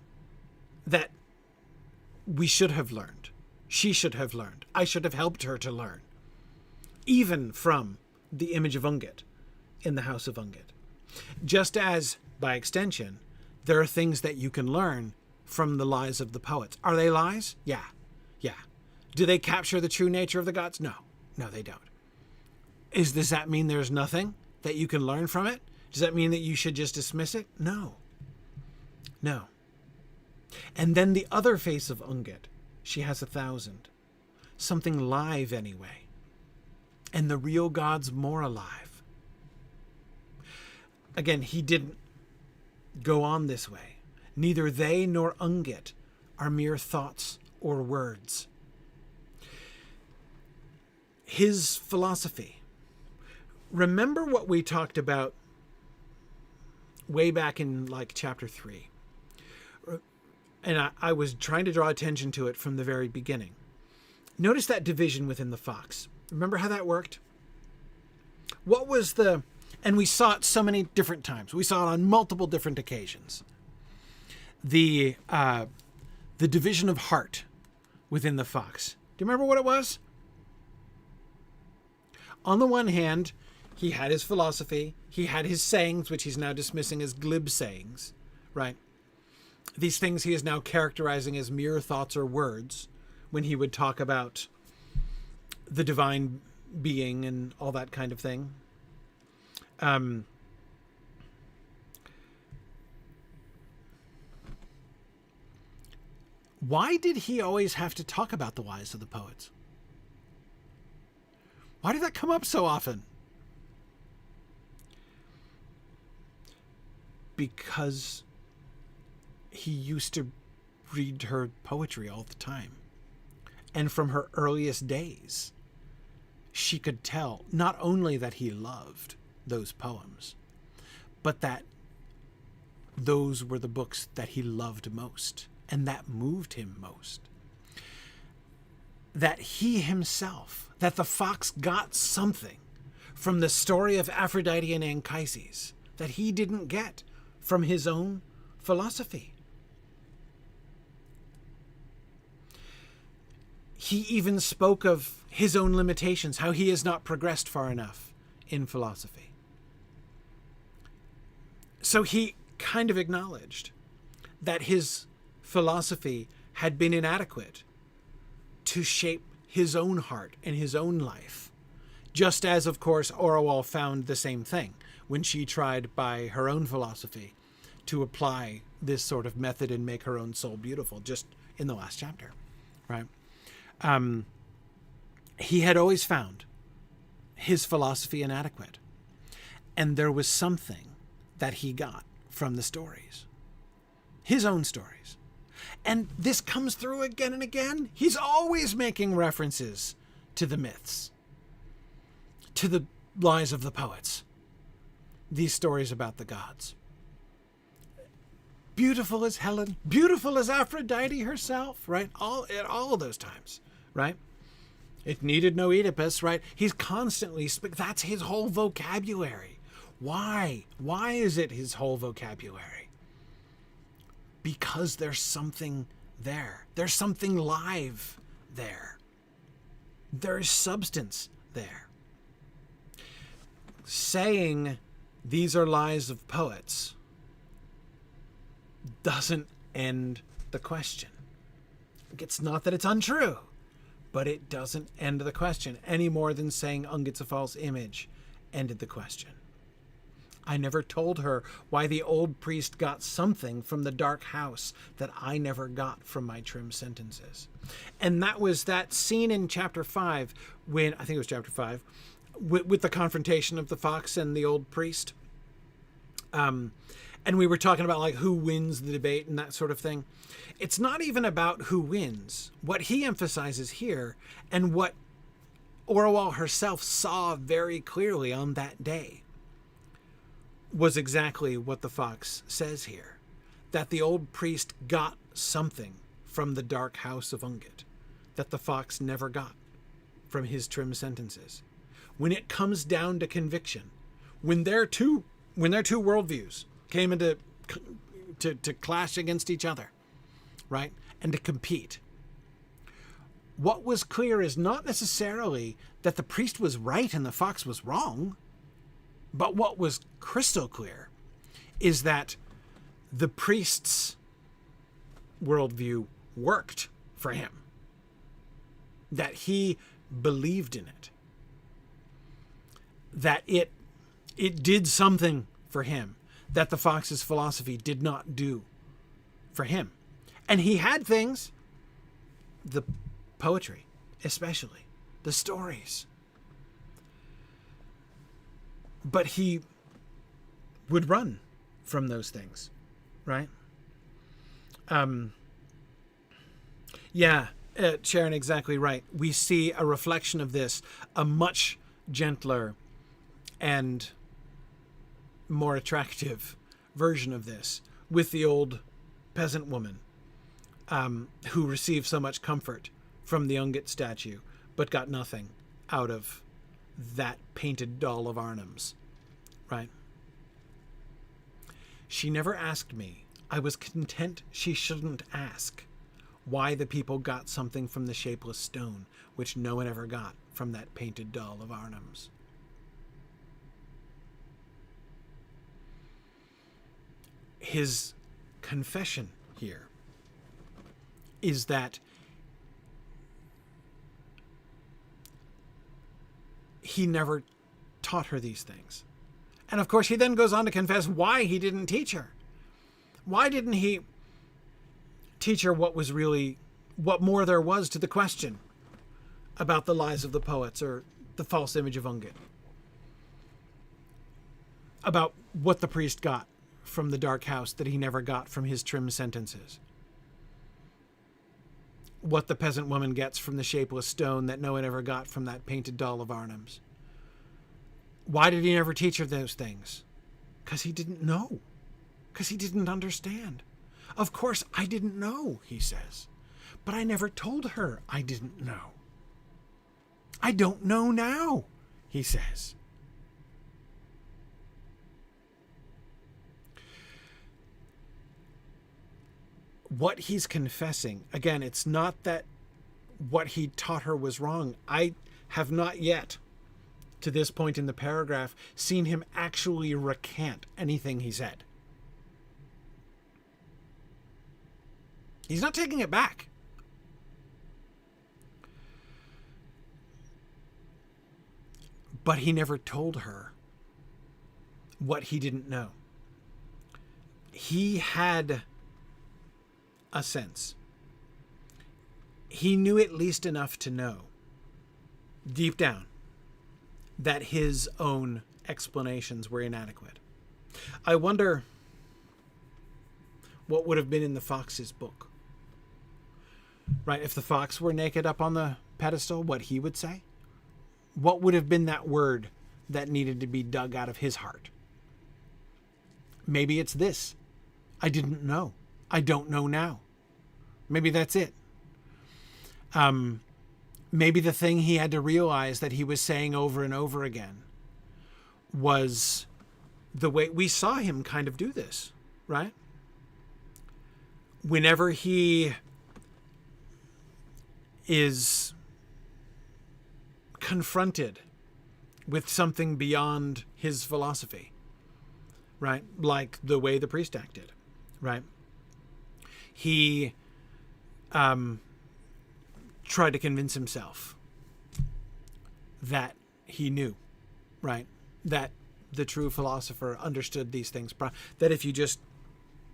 Speaker 1: that we should have learned. She should have learned. I should have helped her to learn. Even from the image of Ungit in the house of Ungit. Just as, by extension, there are things that you can learn from the lies of the poets. Are they lies? Yeah. Yeah. Do they capture the true nature of the gods? No. No, they don't. Does that mean there's nothing that you can learn from it? Does that mean that you should just dismiss it? No. No. And then the other face of Ungit, she has 1,000. Something live anyway. And the real god's more alive. Again, he didn't go on this way. Neither they nor Ungit are mere thoughts or words. His philosophy. Remember what we talked about way back in chapter 3. And I was trying to draw attention to it from the very beginning. Notice that division within the fox. Remember how that worked? What was and we saw it so many different times. We saw it on multiple different occasions. The division of heart within the fox. Do you remember what it was? On the one hand, he had his philosophy. He had his sayings, which he's now dismissing as glib sayings, right? These things he is now characterizing as mere thoughts or words when he would talk about the divine being and all that kind of thing. Why did he always have to talk about the lies of the poets? Why did that come up so often? Because he used to read her poetry all the time. And from her earliest days, she could tell not only that he loved those poems, but that those were the books that he loved most and that moved him most. that he himself, that the fox got something from the story of Aphrodite and Anchises that he didn't get from his own philosophy. He even spoke of his own limitations, how he has not progressed far enough in philosophy. So he kind of acknowledged that his philosophy had been inadequate to shape his own heart and his own life, just as, of course, Orual found the same thing when she tried by her own philosophy to apply this sort of method and make her own soul beautiful, just in the last chapter, right? He had always found his philosophy inadequate, and there was something that he got from the stories, his own stories. And this comes through again and again. He's always making references to the myths, to the lies of the poets, these stories about the gods. Beautiful as Helen, beautiful as Aphrodite herself, right? At all of those times, right? It needed no Oedipus, right? He's constantly, that's his whole vocabulary. Why? Why is it his whole vocabulary? Because there's something there. There's something live there. There's substance there. Saying these are lies of poets doesn't end the question. It's not that it's untrue, but it doesn't end the question any more than saying Ungit's a false image ended the question. I never told her why the old priest got something from the dark house that I never got from my trim sentences. And that was that scene in chapter 5, when, I think it was chapter 5, with the confrontation of the fox and the old priest. And we were talking about like who wins the debate and that sort of thing. It's not even about who wins. What he emphasizes here, and what Orual herself saw very clearly on that day, was exactly what the fox says here. That the old priest got something from the dark house of Ungit that the fox never got from his trim sentences. When it comes down to conviction, when their two worldviews came into to clash against each other, right, and to compete, what was clear is not necessarily that the priest was right and the fox was wrong, but what was crystal clear is that the priest's worldview worked for him, that he believed in it, that it did something for him that the fox's philosophy did not do for him. And he had things, the poetry especially, the stories, but he would run from those things, right? Sharon, exactly right. We see a reflection of this, a much gentler and more attractive version of this, with the old peasant woman who received so much comfort from the Ungit statue, but got nothing out of that painted doll of Arnhem's, right? She never asked me. I was content she shouldn't ask why the people got something from the shapeless stone, which no one ever got from that painted doll of Arnhem's. His confession here is that he never taught her these things. And of course, he then goes on to confess why he didn't teach her. Why didn't he teach her what more there was to the question about the lies of the poets or the false image of Ungit? About what the priest got from the dark house that he never got from his trim sentences. What the peasant woman gets from the shapeless stone that no one ever got from that painted doll of Arnhem's. Why did he never teach her those things? Because he didn't know. Because he didn't understand. Of course, I didn't know, he says. But I never told her I didn't know. I don't know now, he says. What he's confessing, again, it's not that what he taught her was wrong. I have not yet, to this point in the paragraph, seen him actually recant anything he said. He's not taking it back. But he never told her what he didn't know. He had a sense. He knew at least enough to know, deep down, that his own explanations were inadequate. I wonder what would have been in the fox's book. Right? If the fox were naked up on the pedestal, what he would say? What would have been that word that needed to be dug out of his heart? Maybe it's this. I didn't know. I don't know now. Maybe that's it. Maybe the thing he had to realize that he was saying over and over again was the way we saw him kind of do this, right? Whenever he is confronted with something beyond his philosophy, right? Like the way the priest acted, right? He tried to convince himself that he knew, right? That the true philosopher understood these things. That if you just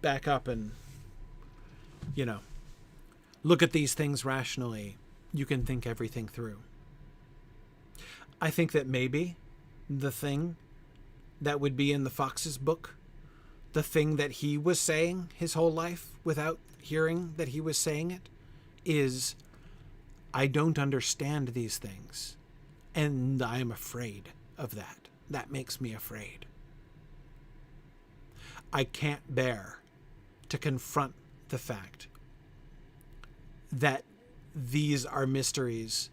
Speaker 1: back up and, look at these things rationally, you can think everything through. I think that maybe the thing that would be in the fox's book, the thing that he was saying his whole life without hearing that he was saying it, is, I don't understand these things, and I am afraid of that. That makes me afraid. I can't bear to confront the fact that these are mysteries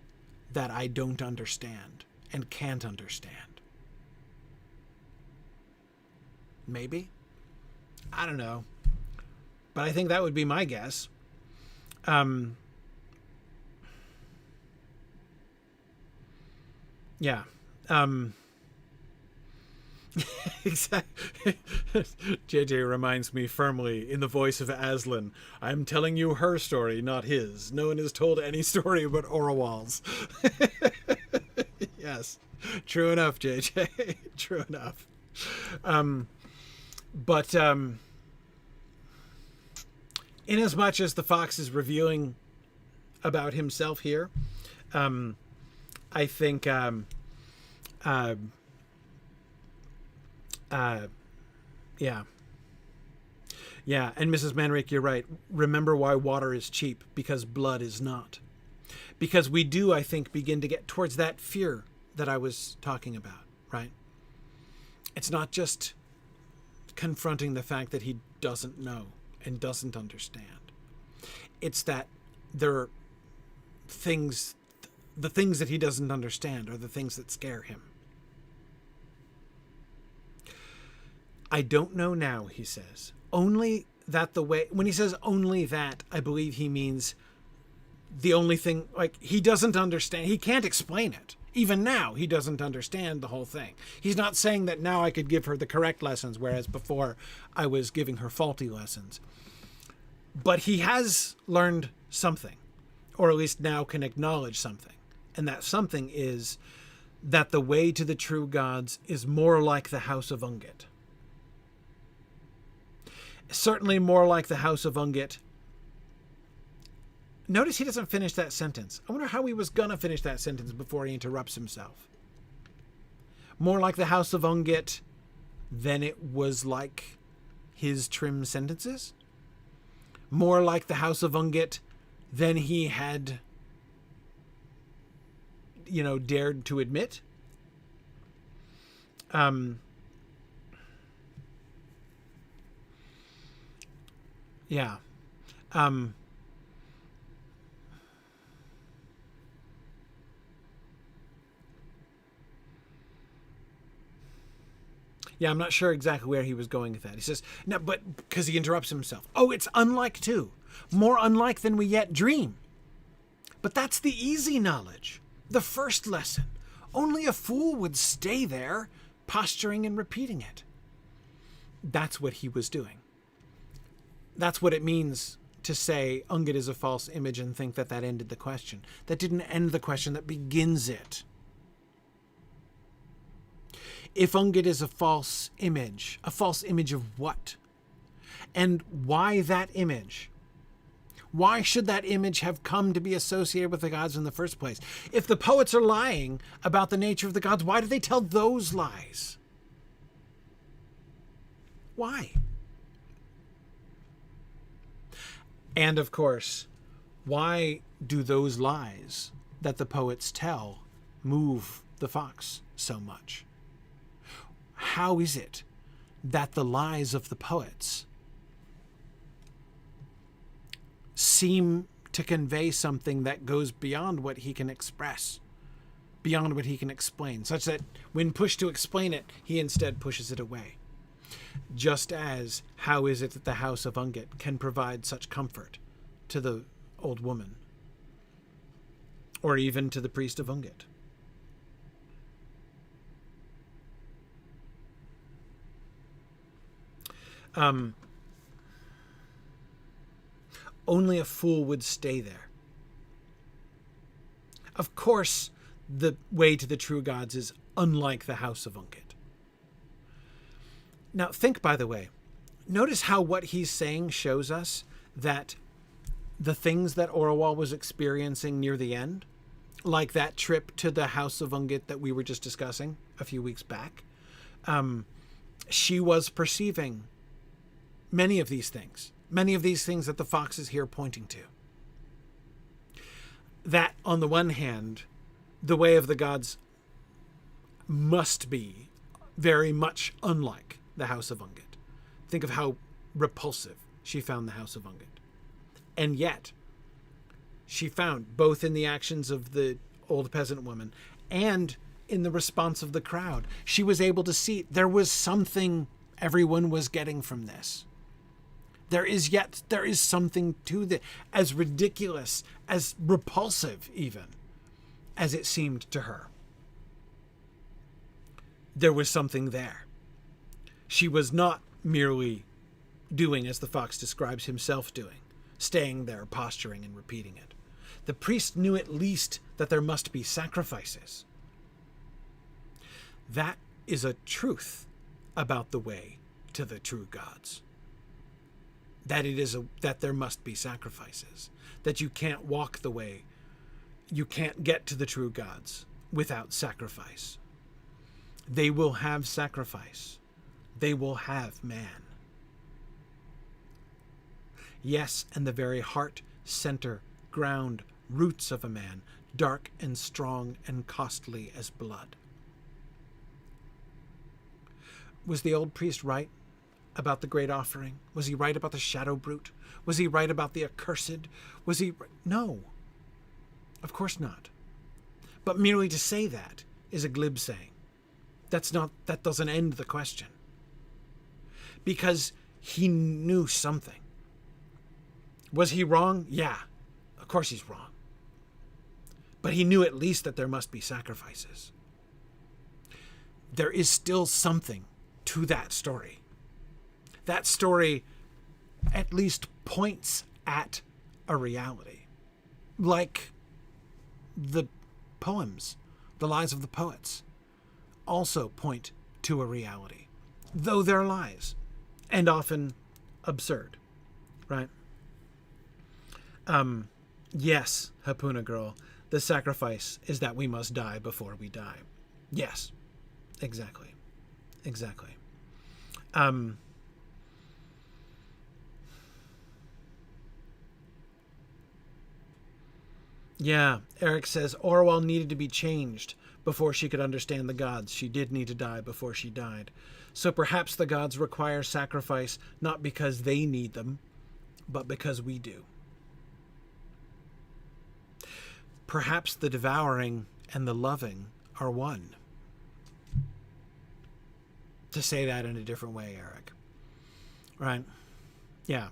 Speaker 1: that I don't understand and can't understand. Maybe? I don't know. But I think that would be my guess. Yeah. Exactly. JJ reminds me firmly in the voice of Aslan, I'm telling you her story, not his. No one has told any story about Orual's. Yes. True enough, JJ. True enough. But inasmuch as the fox is revealing about himself here, I think yeah, and Mrs. Manrique, you're right. Remember why water is cheap, because blood is not. Because we do, I think, begin to get towards that fear that I was talking about, right? It's not just confronting the fact that he doesn't know and doesn't understand. It's that there are things, the things that he doesn't understand are the things that scare him. I don't know now, he says. Only that the way, when he says only that, I believe he means the only thing, like, he doesn't understand. He can't explain it. Even now, he doesn't understand the whole thing. He's not saying that now I could give her the correct lessons, whereas before I was giving her faulty lessons. But he has learned something, or at least now can acknowledge something. And that something is that the way to the true gods is more like the house of Ungit. Certainly more like the house of Ungit. Notice he doesn't finish that sentence. I wonder how he was going to finish that sentence before he interrupts himself. More like the house of Ungit than it was like his trim sentences? More like the house of Ungit than he had, dared to admit? Yeah. Yeah, I'm not sure exactly where he was going with that. He says, no, but because he interrupts himself. Oh, it's unlike too. More unlike than we yet dream. But that's the easy knowledge. The first lesson. Only a fool would stay there, posturing and repeating it. That's what he was doing. That's what it means to say Ungit is a false image and think that that ended the question. That didn't end the question, that begins it. If Ungit is a false image of what? And why that image? Why should that image have come to be associated with the gods in the first place? If the poets are lying about the nature of the gods, why do they tell those lies? Why? And of course, why do those lies that the poets tell move the fox so much? How is it that the lies of the poets seem to convey something that goes beyond what he can express, beyond what he can explain, such that when pushed to explain it, he instead pushes it away? Just as, how is it that the house of Ungit can provide such comfort to the old woman, or even to the priest of Ungit? Only a fool would stay there. Of course, the way to the true gods is unlike the house of Ungit. Now, think, by the way, notice how what he's saying shows us that the things that Orual was experiencing near the end, like that trip to the house of Ungit that we were just discussing a few weeks back, she was perceiving many of these things that the fox is here pointing to. That, on the one hand, the way of the gods must be very much unlike the house of Ungit. Think of how repulsive she found the house of Ungit. And yet, she found, both in the actions of the old peasant woman and in the response of the crowd, she was able to see there was something everyone was getting from this. There is something to this, as ridiculous, as repulsive even, as it seemed to her. There was something there. She was not merely doing as the fox describes himself doing, staying there, posturing and repeating it. The priest knew at least that there must be sacrifices. That is a truth about the way to the true gods. That there must be sacrifices. That you can't walk the way, you can't get to the true gods without sacrifice. They will have sacrifice. They will have man. Yes, and the very heart, center, ground, roots of a man, dark and strong and costly as blood. Was the old priest right about the great offering? Was he right about the shadow brute? Was he right about the accursed? Was he... No. Of course not. But merely to say that is a glib saying. That doesn't end the question. Because he knew something. Was he wrong? Yeah. Of course he's wrong. But he knew at least that there must be sacrifices. There is still something to that story. That story at least points at a reality. Like the poems, the lies of the poets, also point to a reality, though they're lies, and often absurd, right? Yes, Hapuna girl, the sacrifice is that we must die before we die. Yes, exactly. Yeah, Eric says Orual needed to be changed before she could understand the gods. She did need to die before she died. So perhaps the gods require sacrifice not because they need them, but because we do. Perhaps the devouring and the loving are one. to say that in a different way, Eric. Right? Yeah.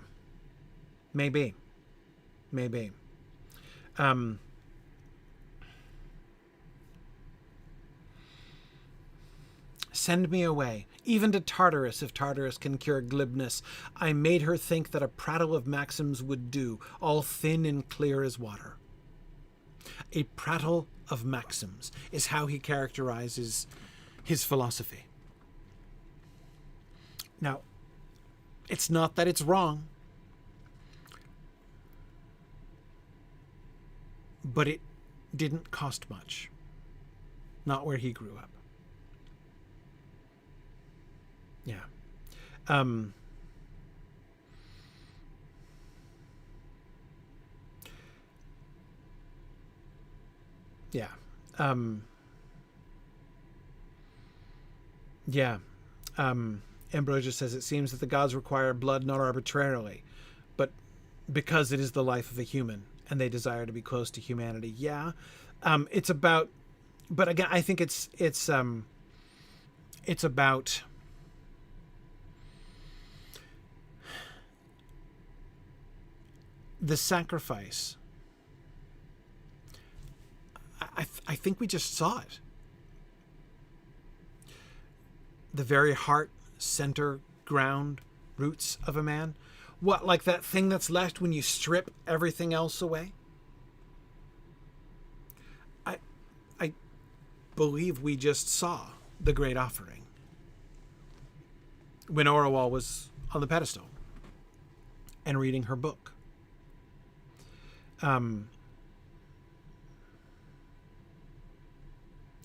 Speaker 1: Maybe. Send me away, even to Tartarus, if Tartarus can cure glibness. I made her think that a prattle of maxims would do, all thin and clear as water. A prattle of maxims is how he characterizes his philosophy. Now, it's not that it's wrong, but it didn't cost much. Not where he grew up. Yeah. Yeah. Yeah. Ambrosia says, it seems that the gods require blood not arbitrarily, but because it is the life of a human, and they desire to be close to humanity. Yeah. It's about, but again, I think it's about the sacrifice. I think we just saw it. The very heart, center, ground, roots of a man. What, like that thing that's left when you strip everything else away? I believe we just saw the great offering when Orual was on the pedestal and reading her book.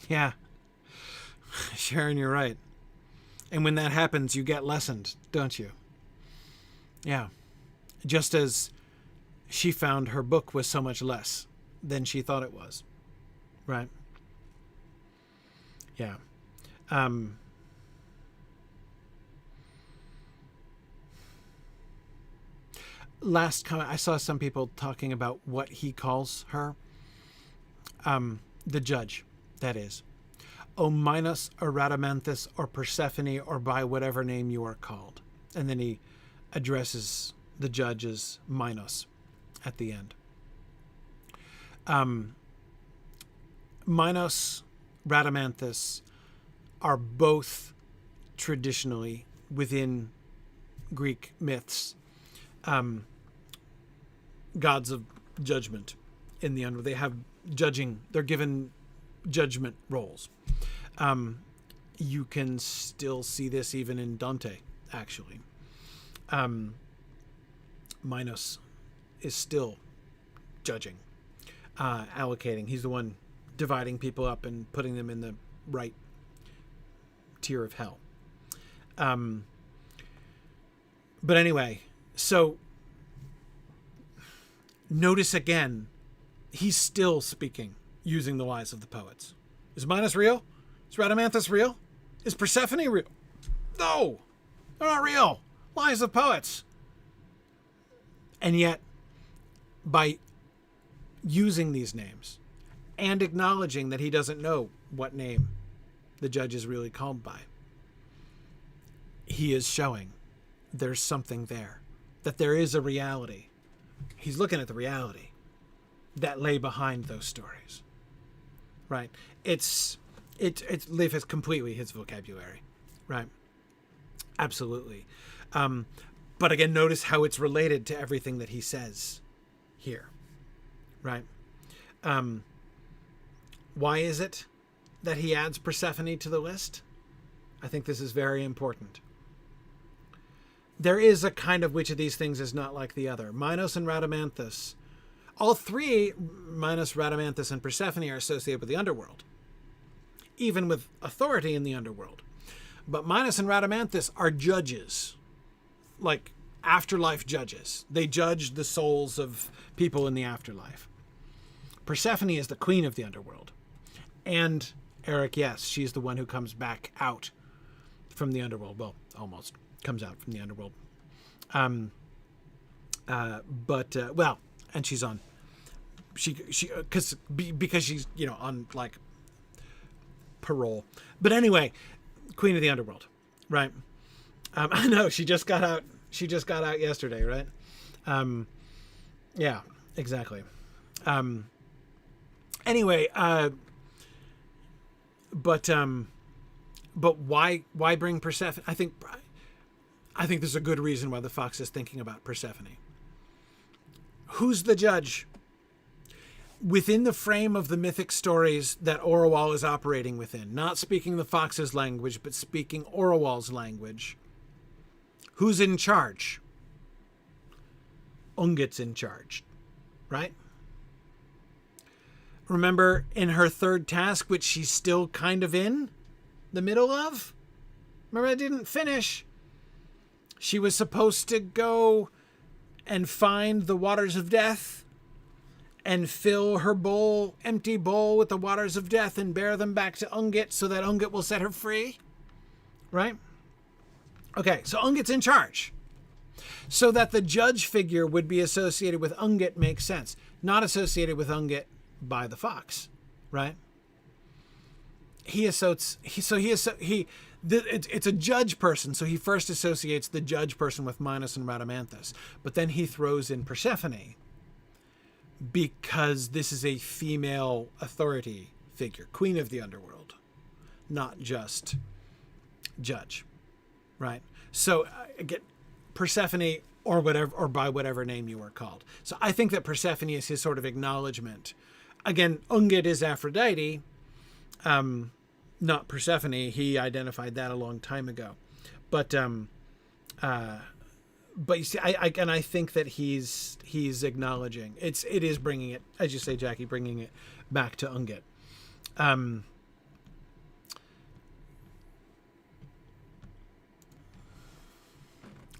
Speaker 1: Yeah. Sharon, you're right. And when that happens, you get lessened, don't you? Yeah. Just as she found her book was so much less than she thought it was. Right? Yeah. Last comment, I saw some people talking about what he calls her. The judge, that is. O Minos or Rhadamanthus or Persephone or by whatever name you are called. And then he addresses the judge as Minos at the end. Minos, Rhadamanthus are both traditionally within Greek myths gods of judgment in the underworld. They have judging, they're given judgment roles. You can still see this even in Dante, actually. Minos is still judging, allocating. He's the one dividing people up and putting them in the right tier of hell. But anyway, so notice again, he's still speaking using the lies of the poets. Is Minos real? Is Rhadamanthus real? Is Persephone real? No, they're not real. Lies of poets. And yet, by using these names and acknowledging that he doesn't know what name the judge is really called by, he is showing there's something there, that there is a reality. He's looking at the reality that lay behind those stories, right? It's Leif is completely his vocabulary, right? Absolutely. But again, notice how it's related to everything that he says here, right? Why is it that he adds Persephone to the list? I think this is very important. There is a kind of which of these things is not like the other. Minos and Rhadamanthus, all three, Minos, Rhadamanthus, and Persephone, are associated with the underworld, even with authority in the underworld. But Minos and Rhadamanthus are judges, like afterlife judges. They judge the souls of people in the afterlife. Persephone is the queen of the underworld. And Eric, yes, she's the one who comes back out from the underworld. Well, almost comes out from the underworld. Well, and she's on, because she's, on like parole. But anyway, queen of the underworld, Right. I know, she just got out. She just got out yesterday, right? Yeah, exactly. Anyway, but why bring Persephone? I think there's a good reason why the fox is thinking about Persephone. Who's the judge? Within the frame of the mythic stories that Orual is operating within, not speaking the fox's language, but speaking Orual's language, who's in charge? Ungit's in charge, right? Remember in her third task, which she's still kind of in the middle of? Remember, I didn't finish. She was supposed to go and find the waters of death and fill her bowl, empty bowl, with the waters of death and bear them back to Ungit so that Ungit will set her free. Right? Okay, so Ungit's in charge. So that the judge figure would be associated with Ungit makes sense. Not associated with Ungit by the fox. Right? It's a judge person, so he first associates the judge person with Minos and Rhadamanthus. But then he throws in Persephone, because this is a female authority figure, queen of the underworld, not just judge, right? So again, Persephone, or whatever, or by whatever name you are called. So I think that Persephone is his sort of acknowledgement. Again, Ungit is Aphrodite, not Persephone. He identified that a long time ago, but you see, I think that he's acknowledging it is bringing it, as you say, Jackie, bringing it back to Ungit.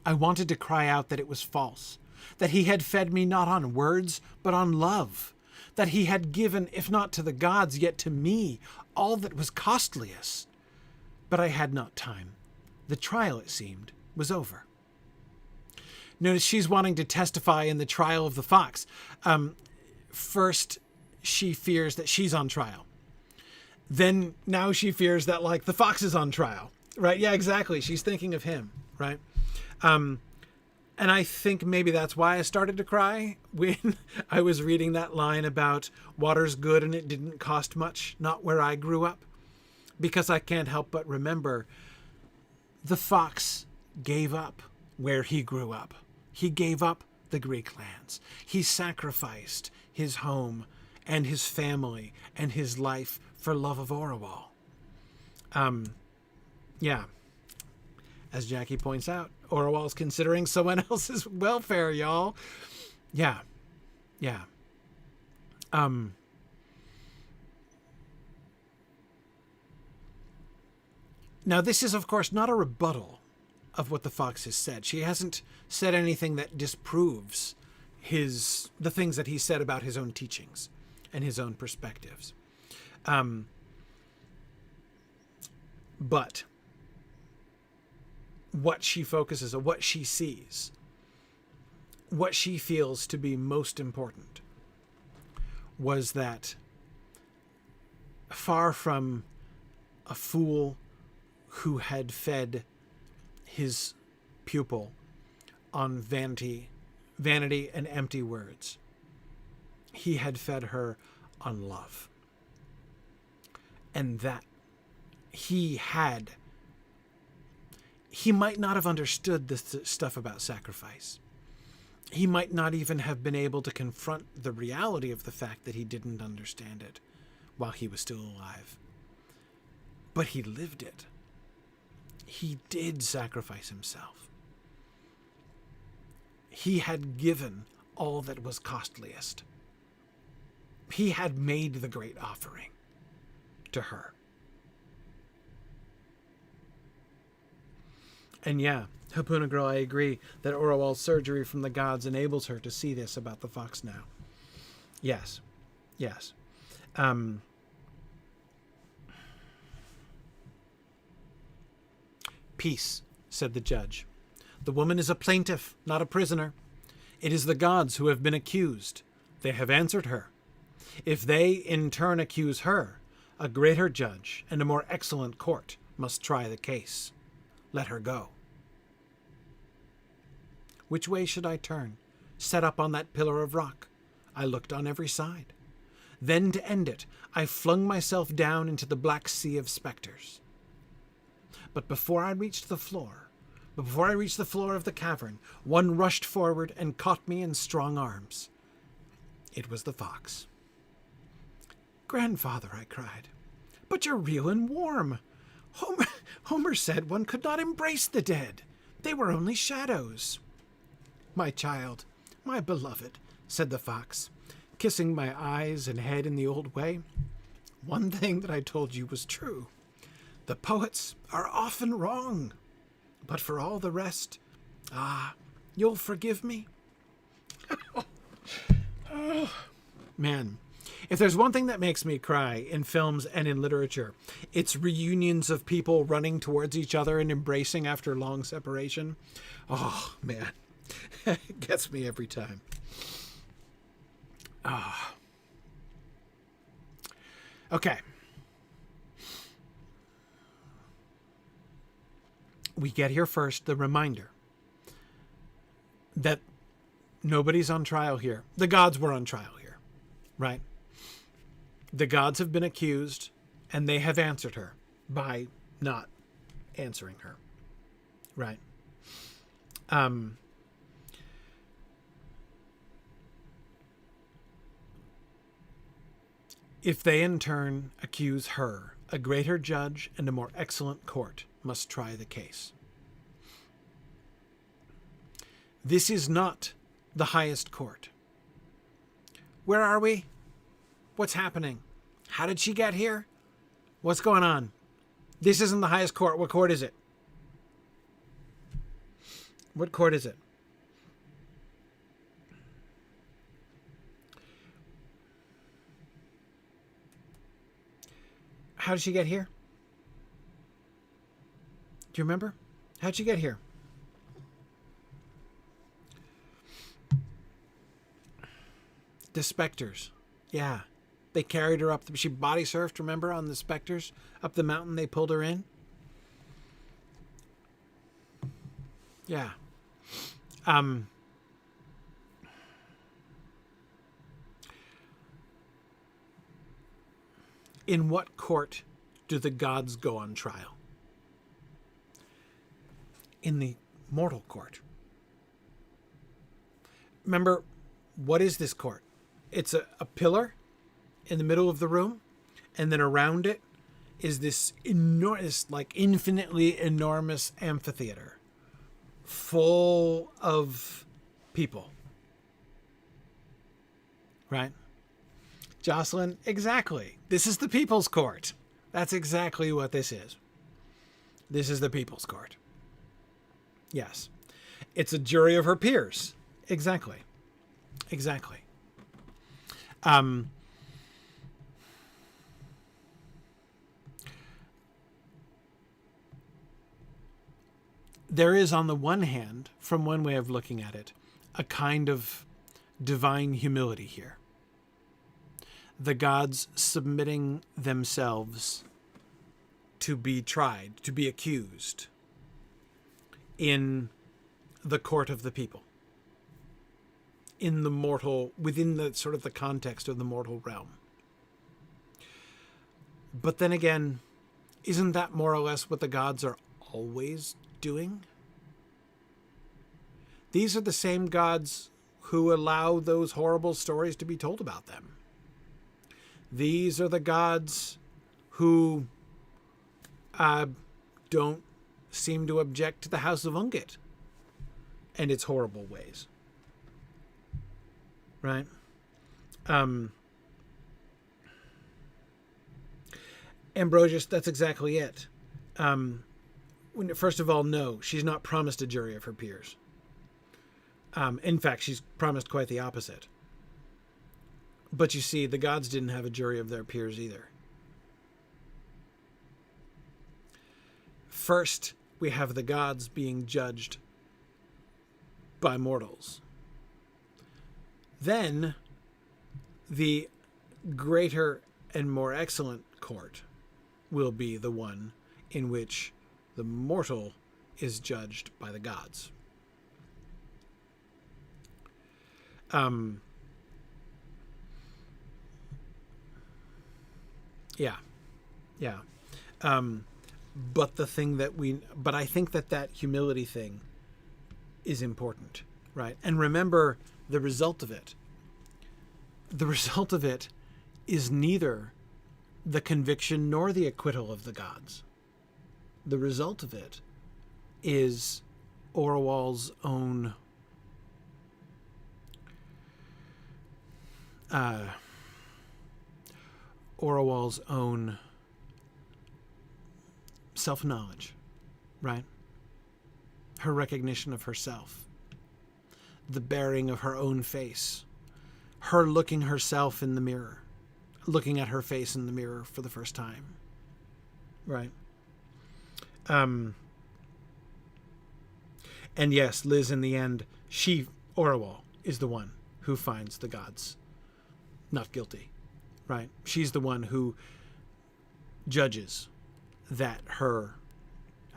Speaker 1: I wanted to cry out that it was false, that he had fed me not on words, but on love, that he had given, if not to the gods, yet to me, all that was costliest. But I had not time. The trial, it seemed, was over. Notice she's wanting to testify in the trial of the fox. First, she fears that she's on trial. Then now she fears that, like, the fox is on trial, right? Yeah, exactly. She's thinking of him, right? And I think maybe that's why I started to cry when I was reading that line about water's good and it didn't cost much, not where I grew up. Because I can't help but remember the fox gave up where he grew up. He gave up the Greek lands. He sacrificed his home and his family and his life for love of Orual. Yeah. As Jackie points out, Orual's considering someone else's welfare, y'all. Yeah. Yeah. Now, this is, of course, not a rebuttal of what the fox has said. She hasn't said anything that disproves the things that he said about his own teachings and his own perspectives. But what she focuses on, what she sees, what she feels to be most important was that far from a fool who had fed his pupil on vanity and empty words, he had fed her on love. And that he might not have understood this stuff about sacrifice. He might not even have been able to confront the reality of the fact that he didn't understand it while he was still alive. But he lived it. He did sacrifice himself. He had given all that was costliest. He had made the great offering to her. And yeah, Hapuna Girl, I agree that Orual's surgery from the gods enables her to see this about the fox now. Yes. Yes. Peace, said the judge. The woman is a plaintiff, not a prisoner. It is the gods who have been accused. They have answered her. If they, in turn, accuse her, a greater judge and a more excellent court must try the case. let her go. Which way should I turn? Set up on that pillar of rock. I looked on every side. Then, to end it, I flung myself down into the black sea of spectres. But before I reached the floor of the cavern, one rushed forward and caught me in strong arms. It was the fox. "Grandfather," I cried, "but you're real and warm. Homer said one could not embrace the dead. They were only shadows." "My child, my beloved," said the fox, kissing my eyes and head in the old way, "one thing that I told you was true. The poets are often wrong. But for all the rest, you'll forgive me?" Oh, man. If there's one thing that makes me cry in films and in literature, it's reunions of people running towards each other and embracing after long separation. Oh, man. It gets me every time. Okay. We get here first, the reminder that nobody's on trial here. The gods were on trial here, right? The gods have been accused, and they have answered her by not answering her, right? If they in turn accuse her, a greater judge and a more excellent court must try the case. This is not the highest court. Where are we? What's happening? How did she get here? What's going on? This isn't the highest court. What court is it? What court is it? How did she get here? Do you remember? How'd she get here? The specters. Yeah. They carried her up. She body surfed, remember, on the specters? Up the mountain they pulled her in? Yeah. In what court do the gods go on trial? In the mortal court. Remember, what is this court? It's a pillar in the middle of the room, and then around it is this enormous, like infinitely enormous amphitheater full of people. Right? Jocelyn, exactly. This is the people's court. That's exactly what this is. This is the people's court. Yes. It's a jury of her peers. Exactly. Exactly. There is, on the one hand, from one way of looking at it, a kind of divine humility here. The gods submitting themselves to be tried, to be accused in the court of the people, in the mortal, within the sort of the context of the mortal realm. But then again, isn't that more or less what the gods are always doing? These are the same gods who allow those horrible stories to be told about them. These are the gods who don't seem to object to the House of Ungit and its horrible ways. Right? Ambrosius, that's exactly it. First of all, no, she's not promised a jury of her peers. In fact, she's promised quite the opposite. But you see, the gods didn't have a jury of their peers either. First, we have the gods being judged by mortals. Then, the greater and more excellent court will be the one in which the mortal is judged by the gods. Yeah. But I think that humility thing is important, right? And remember the result of it. The result of it is neither the conviction nor the acquittal of the gods. The result of it is Orual's own self-knowledge, right? Her recognition of herself, the bearing of her own face, her looking herself in the mirror, looking at her face in the mirror for the first time, right? And yes, Liz, in the end, Orual, is the one who finds the gods not guilty, right? She's the one who judges that her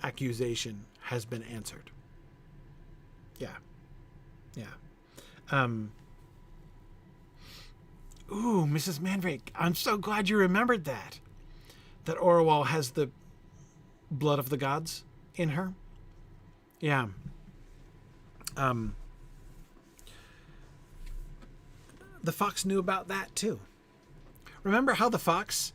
Speaker 1: accusation has been answered. Yeah. Ooh, Mrs. Mandrake, I'm so glad you remembered that Orual has the blood of the gods in her. Yeah. The fox knew about that too. Remember how the fox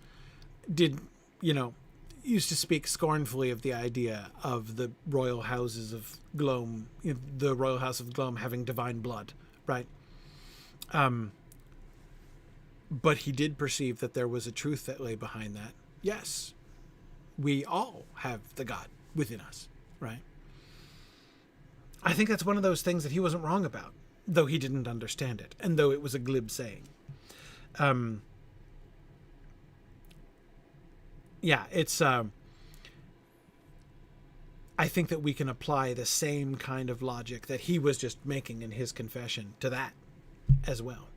Speaker 1: used to speak scornfully of the idea of the royal houses of Glome, the royal house of Glome having divine blood, right? But he did perceive that there was a truth that lay behind that. Yes, we all have the God within us, right? I think that's one of those things that he wasn't wrong about, though he didn't understand it, and though it was a glib saying. It's I think that we can apply the same kind of logic that he was just making in his confession to that as well.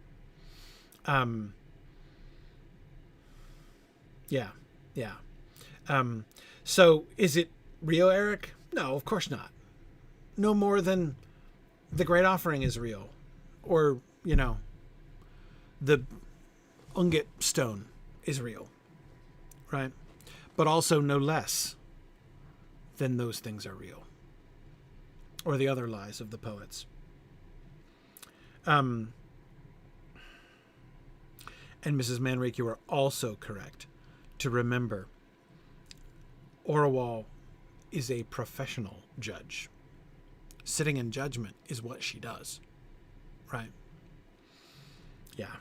Speaker 1: So is it real, Eric? No, of course not. No more than the Great Offering is real, or, the Ungit stone is real, right? But also no less than those things are real, or the other lies of the poets. And Mrs. Manrique, you are also correct to remember Orual is a professional judge. Sitting in judgment is what she does, right? Yeah.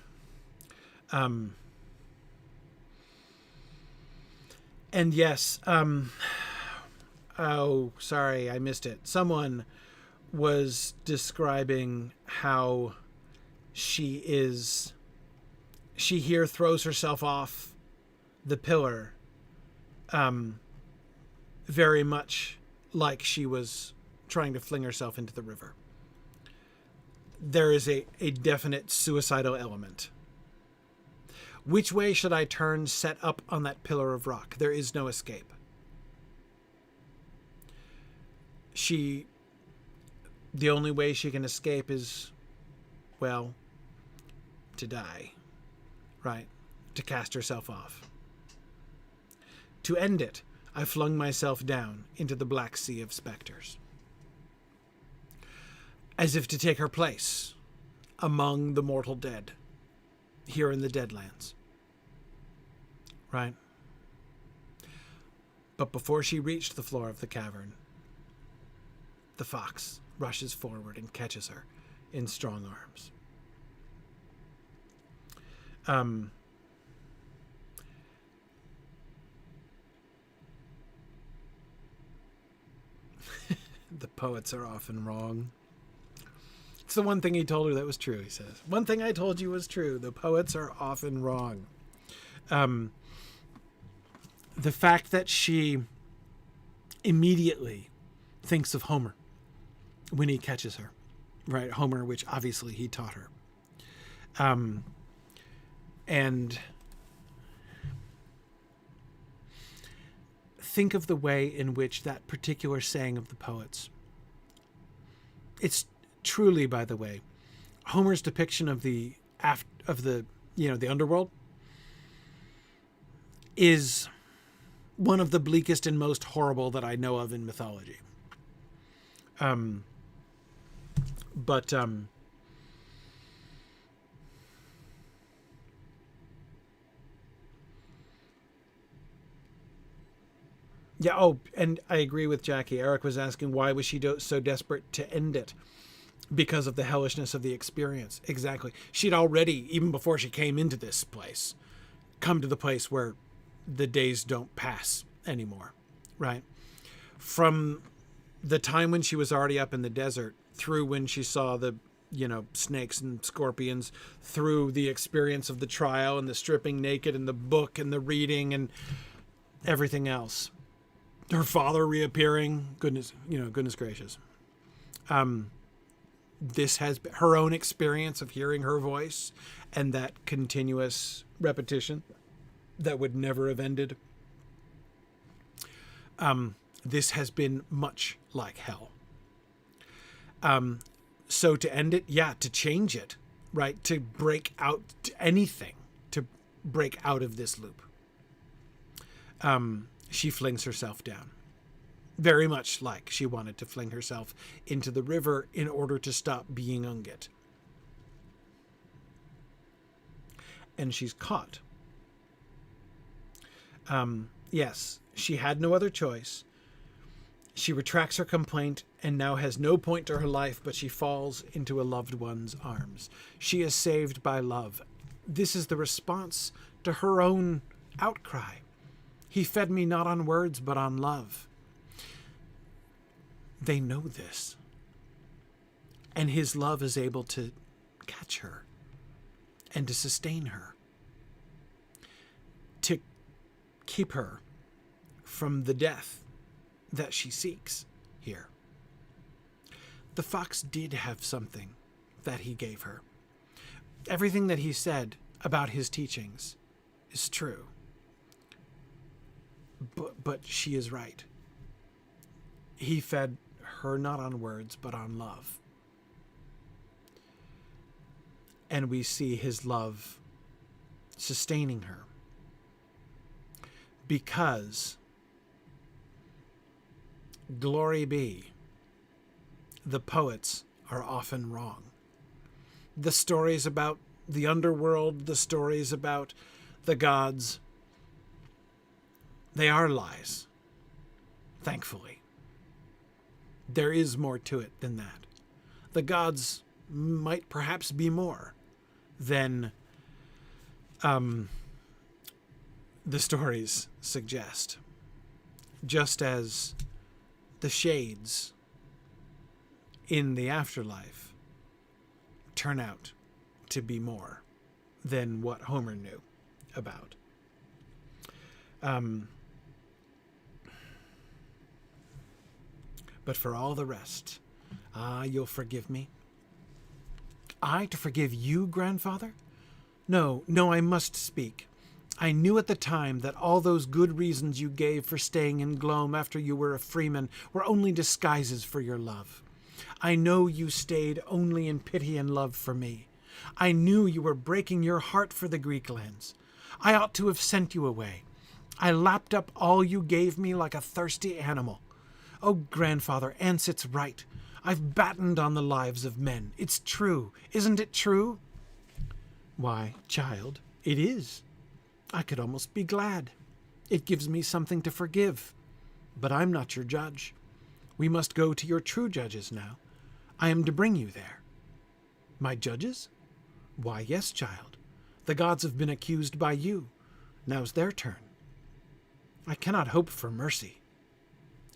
Speaker 1: And yes, oh, sorry, I missed it. Someone was describing how she here throws herself off the pillar, very much like she was trying to fling herself into the river. There is a definite suicidal element. Which way should I turn set up on that pillar of rock? There is no escape. The only way she can escape is, well, to die, right? To cast herself off. To end it, I flung myself down into the black sea of specters, as if to take her place among the mortal dead here in the Deadlands, right? But before she reached the floor of the cavern, the fox rushes forward and catches her in strong arms. The poets are often wrong. It's the one thing he told her that was true, he says. One thing I told you was true. The poets are often wrong. The fact that she immediately thinks of Homer when he catches her, right? Homer, which obviously he taught her. And think of the way in which that particular saying of the poets, it's truly, by the way, Homer's depiction of the the underworld is one of the bleakest and most horrible that I know of in mythology. Yeah, oh, and I agree with Jackie. Eric was asking, why was she so desperate to end it? Because of the hellishness of the experience. Exactly. She'd already, even before she came into this place, come to the place where the days don't pass anymore, right? From the time when she was already up in the desert, through when she saw the, snakes and scorpions, through the experience of the trial and the stripping naked and the book and the reading and everything else. Her father reappearing, goodness gracious. This has been her own experience of hearing her voice and that continuous repetition that would never have ended. This has been much like hell. So to end it, to change it, right? To break out anything, to break out of this loop. She flings herself down. Very much like she wanted to fling herself into the river in order to stop being Ungit. And she's caught. Yes, she had no other choice. She retracts her complaint and now has no point to her life, but she falls into a loved one's arms. She is saved by love. This is the response to her own outcry. He fed me not on words, but on love. They know this. And his love is able to catch her and to sustain her, to keep her from the death that she seeks here. The fox did have something that he gave her. Everything that he said about his teachings is true. But she is right. He fed her not on words, but on love. And we see his love sustaining her. Because, glory be, the poets are often wrong. The stories about the underworld, the stories about the gods, they are lies, thankfully. There is more to it than that. The gods might perhaps be more than the stories suggest. Just as the shades in the afterlife turn out to be more than what Homer knew about. But for all the rest, you'll forgive me? I to forgive you, grandfather? No, I must speak. I knew at the time that all those good reasons you gave for staying in Glome after you were a freeman were only disguises for your love. I know you stayed only in pity and love for me. I knew you were breaking your heart for the Greek lands. I ought to have sent you away. I lapped up all you gave me like a thirsty animal. Oh, grandfather, Ansit's right. I've battened on the lives of men. It's true. Isn't it true? Why, child, it is. I could almost be glad. It gives me something to forgive. But I'm not your judge. We must go to your true judges now. I am to bring you there. My judges? Why, yes, child. The gods have been accused by you. Now's their turn. I cannot hope for mercy.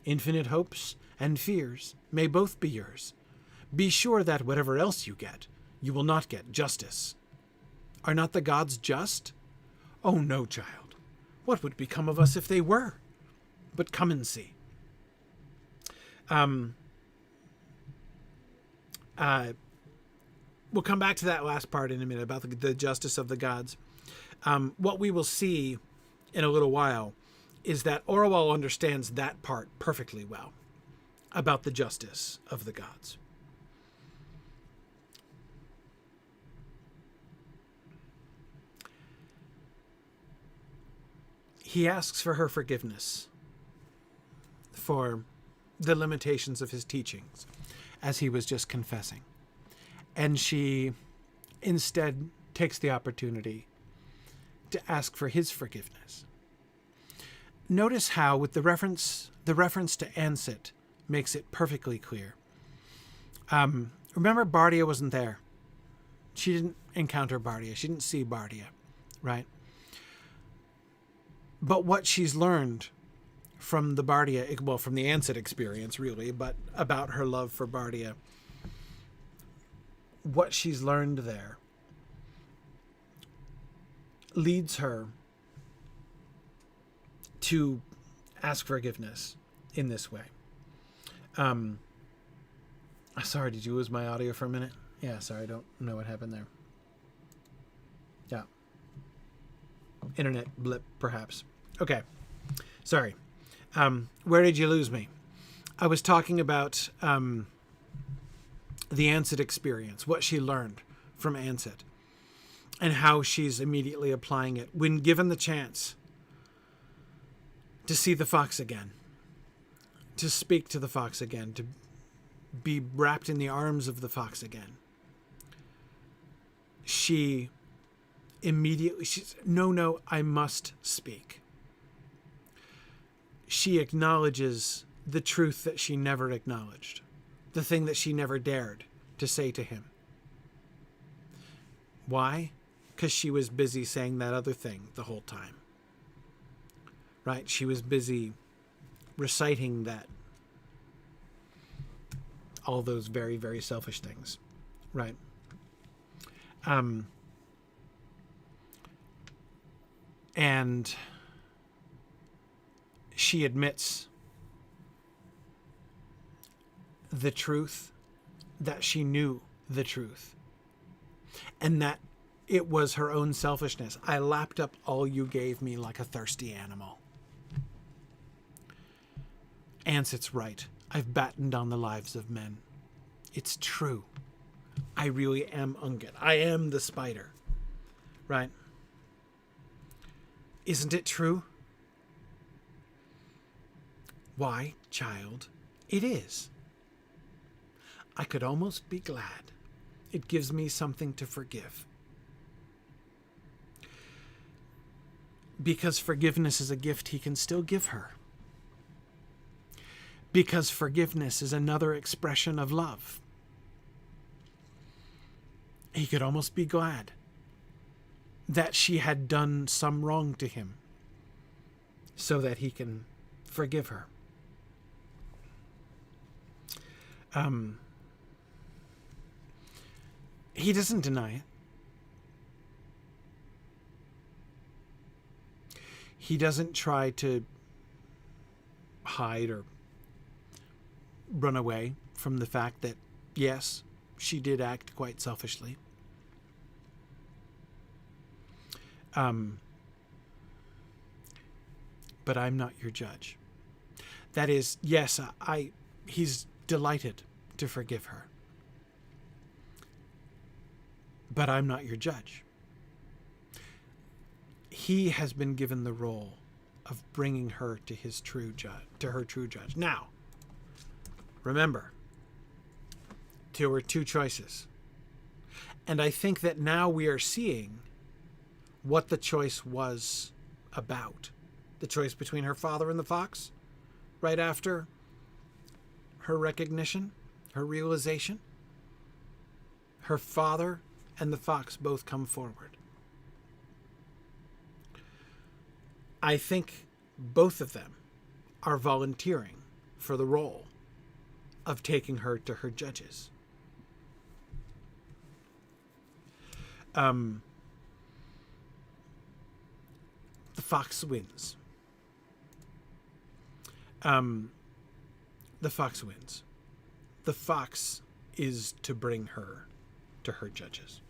Speaker 1: Infinite hopes and fears may both be yours. Be sure that whatever else you get, you will not get justice. Are not the gods just? Oh, no, child. What would become of us if they were? But come and see. We'll come back to that last part in a minute about the justice of the gods. What we will see in a little while is that Orual understands that part perfectly well about the justice of the gods. He asks for her forgiveness for the limitations of his teachings, as he was just confessing. And she instead takes the opportunity to ask for his forgiveness. Notice how, with the reference to Ansit makes it perfectly clear. Remember, Bardia wasn't there. She didn't encounter Bardia. She didn't see Bardia, right? But what she's learned from the Bardia, well, from the Ansit experience, really, but about her love for Bardia, what she's learned there leads her to ask forgiveness in this way. Sorry, did you lose my audio for a minute? Yeah, sorry, I don't know what happened there. Yeah. Internet blip, perhaps. Okay. Sorry. Where did you lose me? I was talking about the Ansit experience, what she learned from Ansit, and how she's immediately applying it when given the chance to see the fox again, to speak to the fox again, to be wrapped in the arms of the fox again. She immediately, she's, no, I must speak. She acknowledges the truth that she never acknowledged, the thing that she never dared to say to him. Why? Because she was busy saying that other thing the whole time. Right? She was busy reciting that, all those very, very selfish things. Right? And she admits the truth, that she knew the truth, and that it was her own selfishness. I lapped up all you gave me like a thirsty animal. Ansit's right. I've battened on the lives of men. It's true. I really am Ungit. I am the spider. Right? Isn't it true? Why, child, it is. I could almost be glad. It gives me something to forgive. Because forgiveness is a gift he can still give her. Because forgiveness is another expression of love. He could almost be glad that she had done some wrong to him so that he can forgive her. He doesn't deny it. He doesn't try to hide or run away from the fact that, yes, she did act quite selfishly. But I'm not your judge. That is, yes, he's delighted to forgive her. But I'm not your judge. He has been given the role of bringing her to his true judge, to her true judge. Now, remember, there were two choices. And I think that now we are seeing what the choice was about. The choice between her father and the fox, right after her recognition, her realization. Her father and the fox both come forward. I think both of them are volunteering for the role of taking her to her judges. The fox wins. The fox wins. The fox is to bring her to her judges.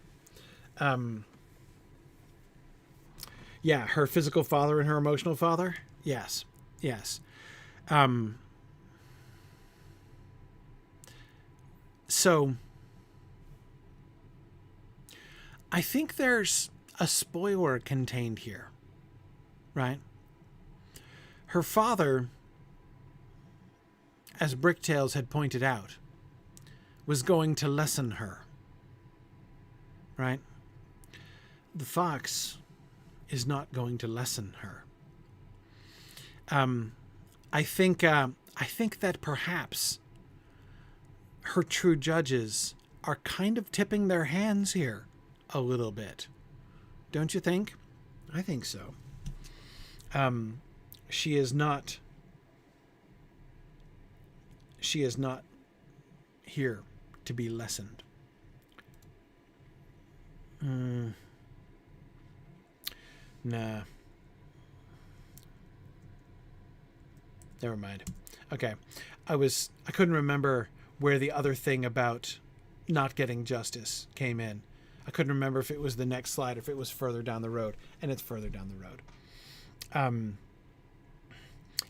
Speaker 1: Yeah, her physical father and her emotional father, Yes. So I think there's a spoiler contained here, right? Her father, as Bricktails had pointed out, was going to lesson her, right? The fox is not going to lesson her. I think that perhaps her true judges are kind of tipping their hands here a little bit. Don't you think? I think so. She is not here to be lessened. Nah. Never mind. Okay. I couldn't remember where the other thing about not getting justice came in. I couldn't remember if it was the next slide or if it was further down the road, and it's further down the road.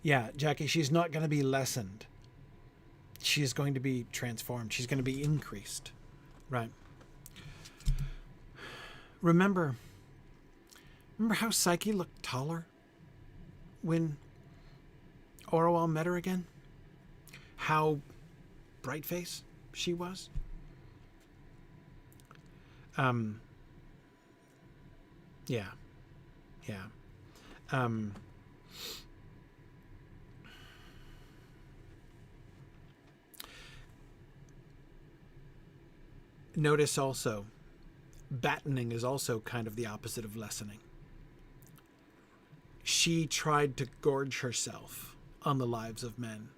Speaker 1: Yeah, Jackie, she's not going to be lessened. She is going to be transformed. She's going to be increased. Right. Remember how Psyche looked taller when Orual met her again? How bright-faced she was? Yeah. Notice also, battening is also kind of the opposite of lessening. She tried to gorge herself on the lives of men.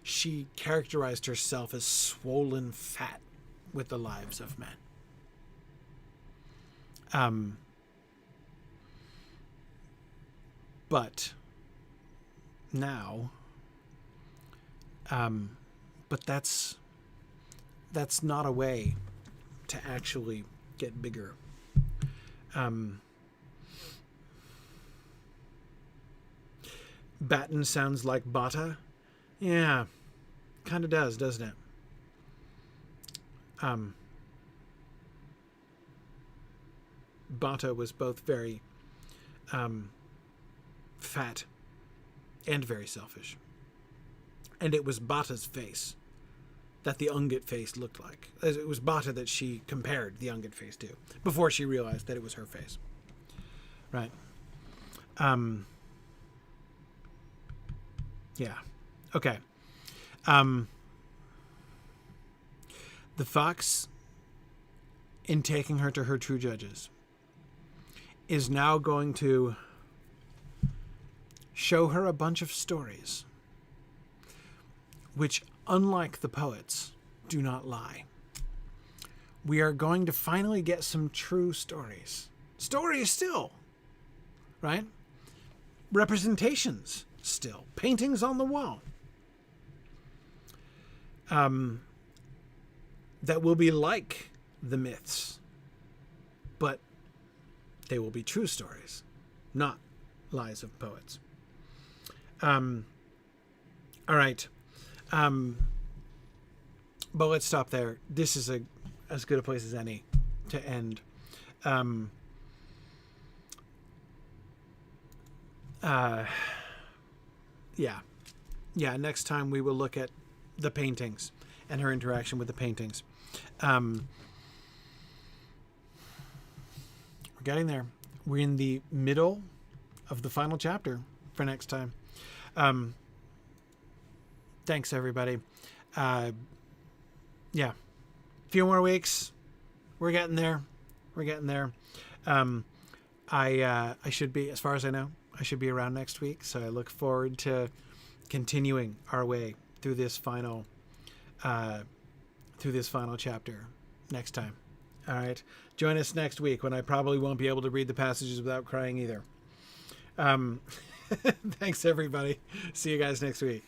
Speaker 1: She characterized herself as swollen fat with the lives of men. But now, but that's not a way to actually get bigger. Batten sounds like Bata. Yeah, kind of does, doesn't it? Bata was both very fat and very selfish. And it was Bata's face that the Ungit face looked like. It was Bata that she compared the Ungit face to before she realized that it was her face. Right. Yeah. Okay. The fox, in taking her to her true judges, is now going to show her a bunch of stories which, unlike the poets, do not lie. We are going to finally get some true stories. Stories still, right? Representations still. Paintings on the wall. That will be like the myths, but they will be true stories, not lies of poets. All right. But let's stop there. This is as good a place as any to end. Yeah. Next time we will look at the paintings and her interaction with the paintings. We're getting there. We're in the middle of the final chapter for next time. Thanks, everybody. Yeah. Few more weeks. We're getting there. I should be, as far as I know, I should be around next week. So I look forward to continuing our way through this final chapter next time. All right. Join us next week when I probably won't be able to read the passages without crying either. Thanks, everybody. See you guys next week.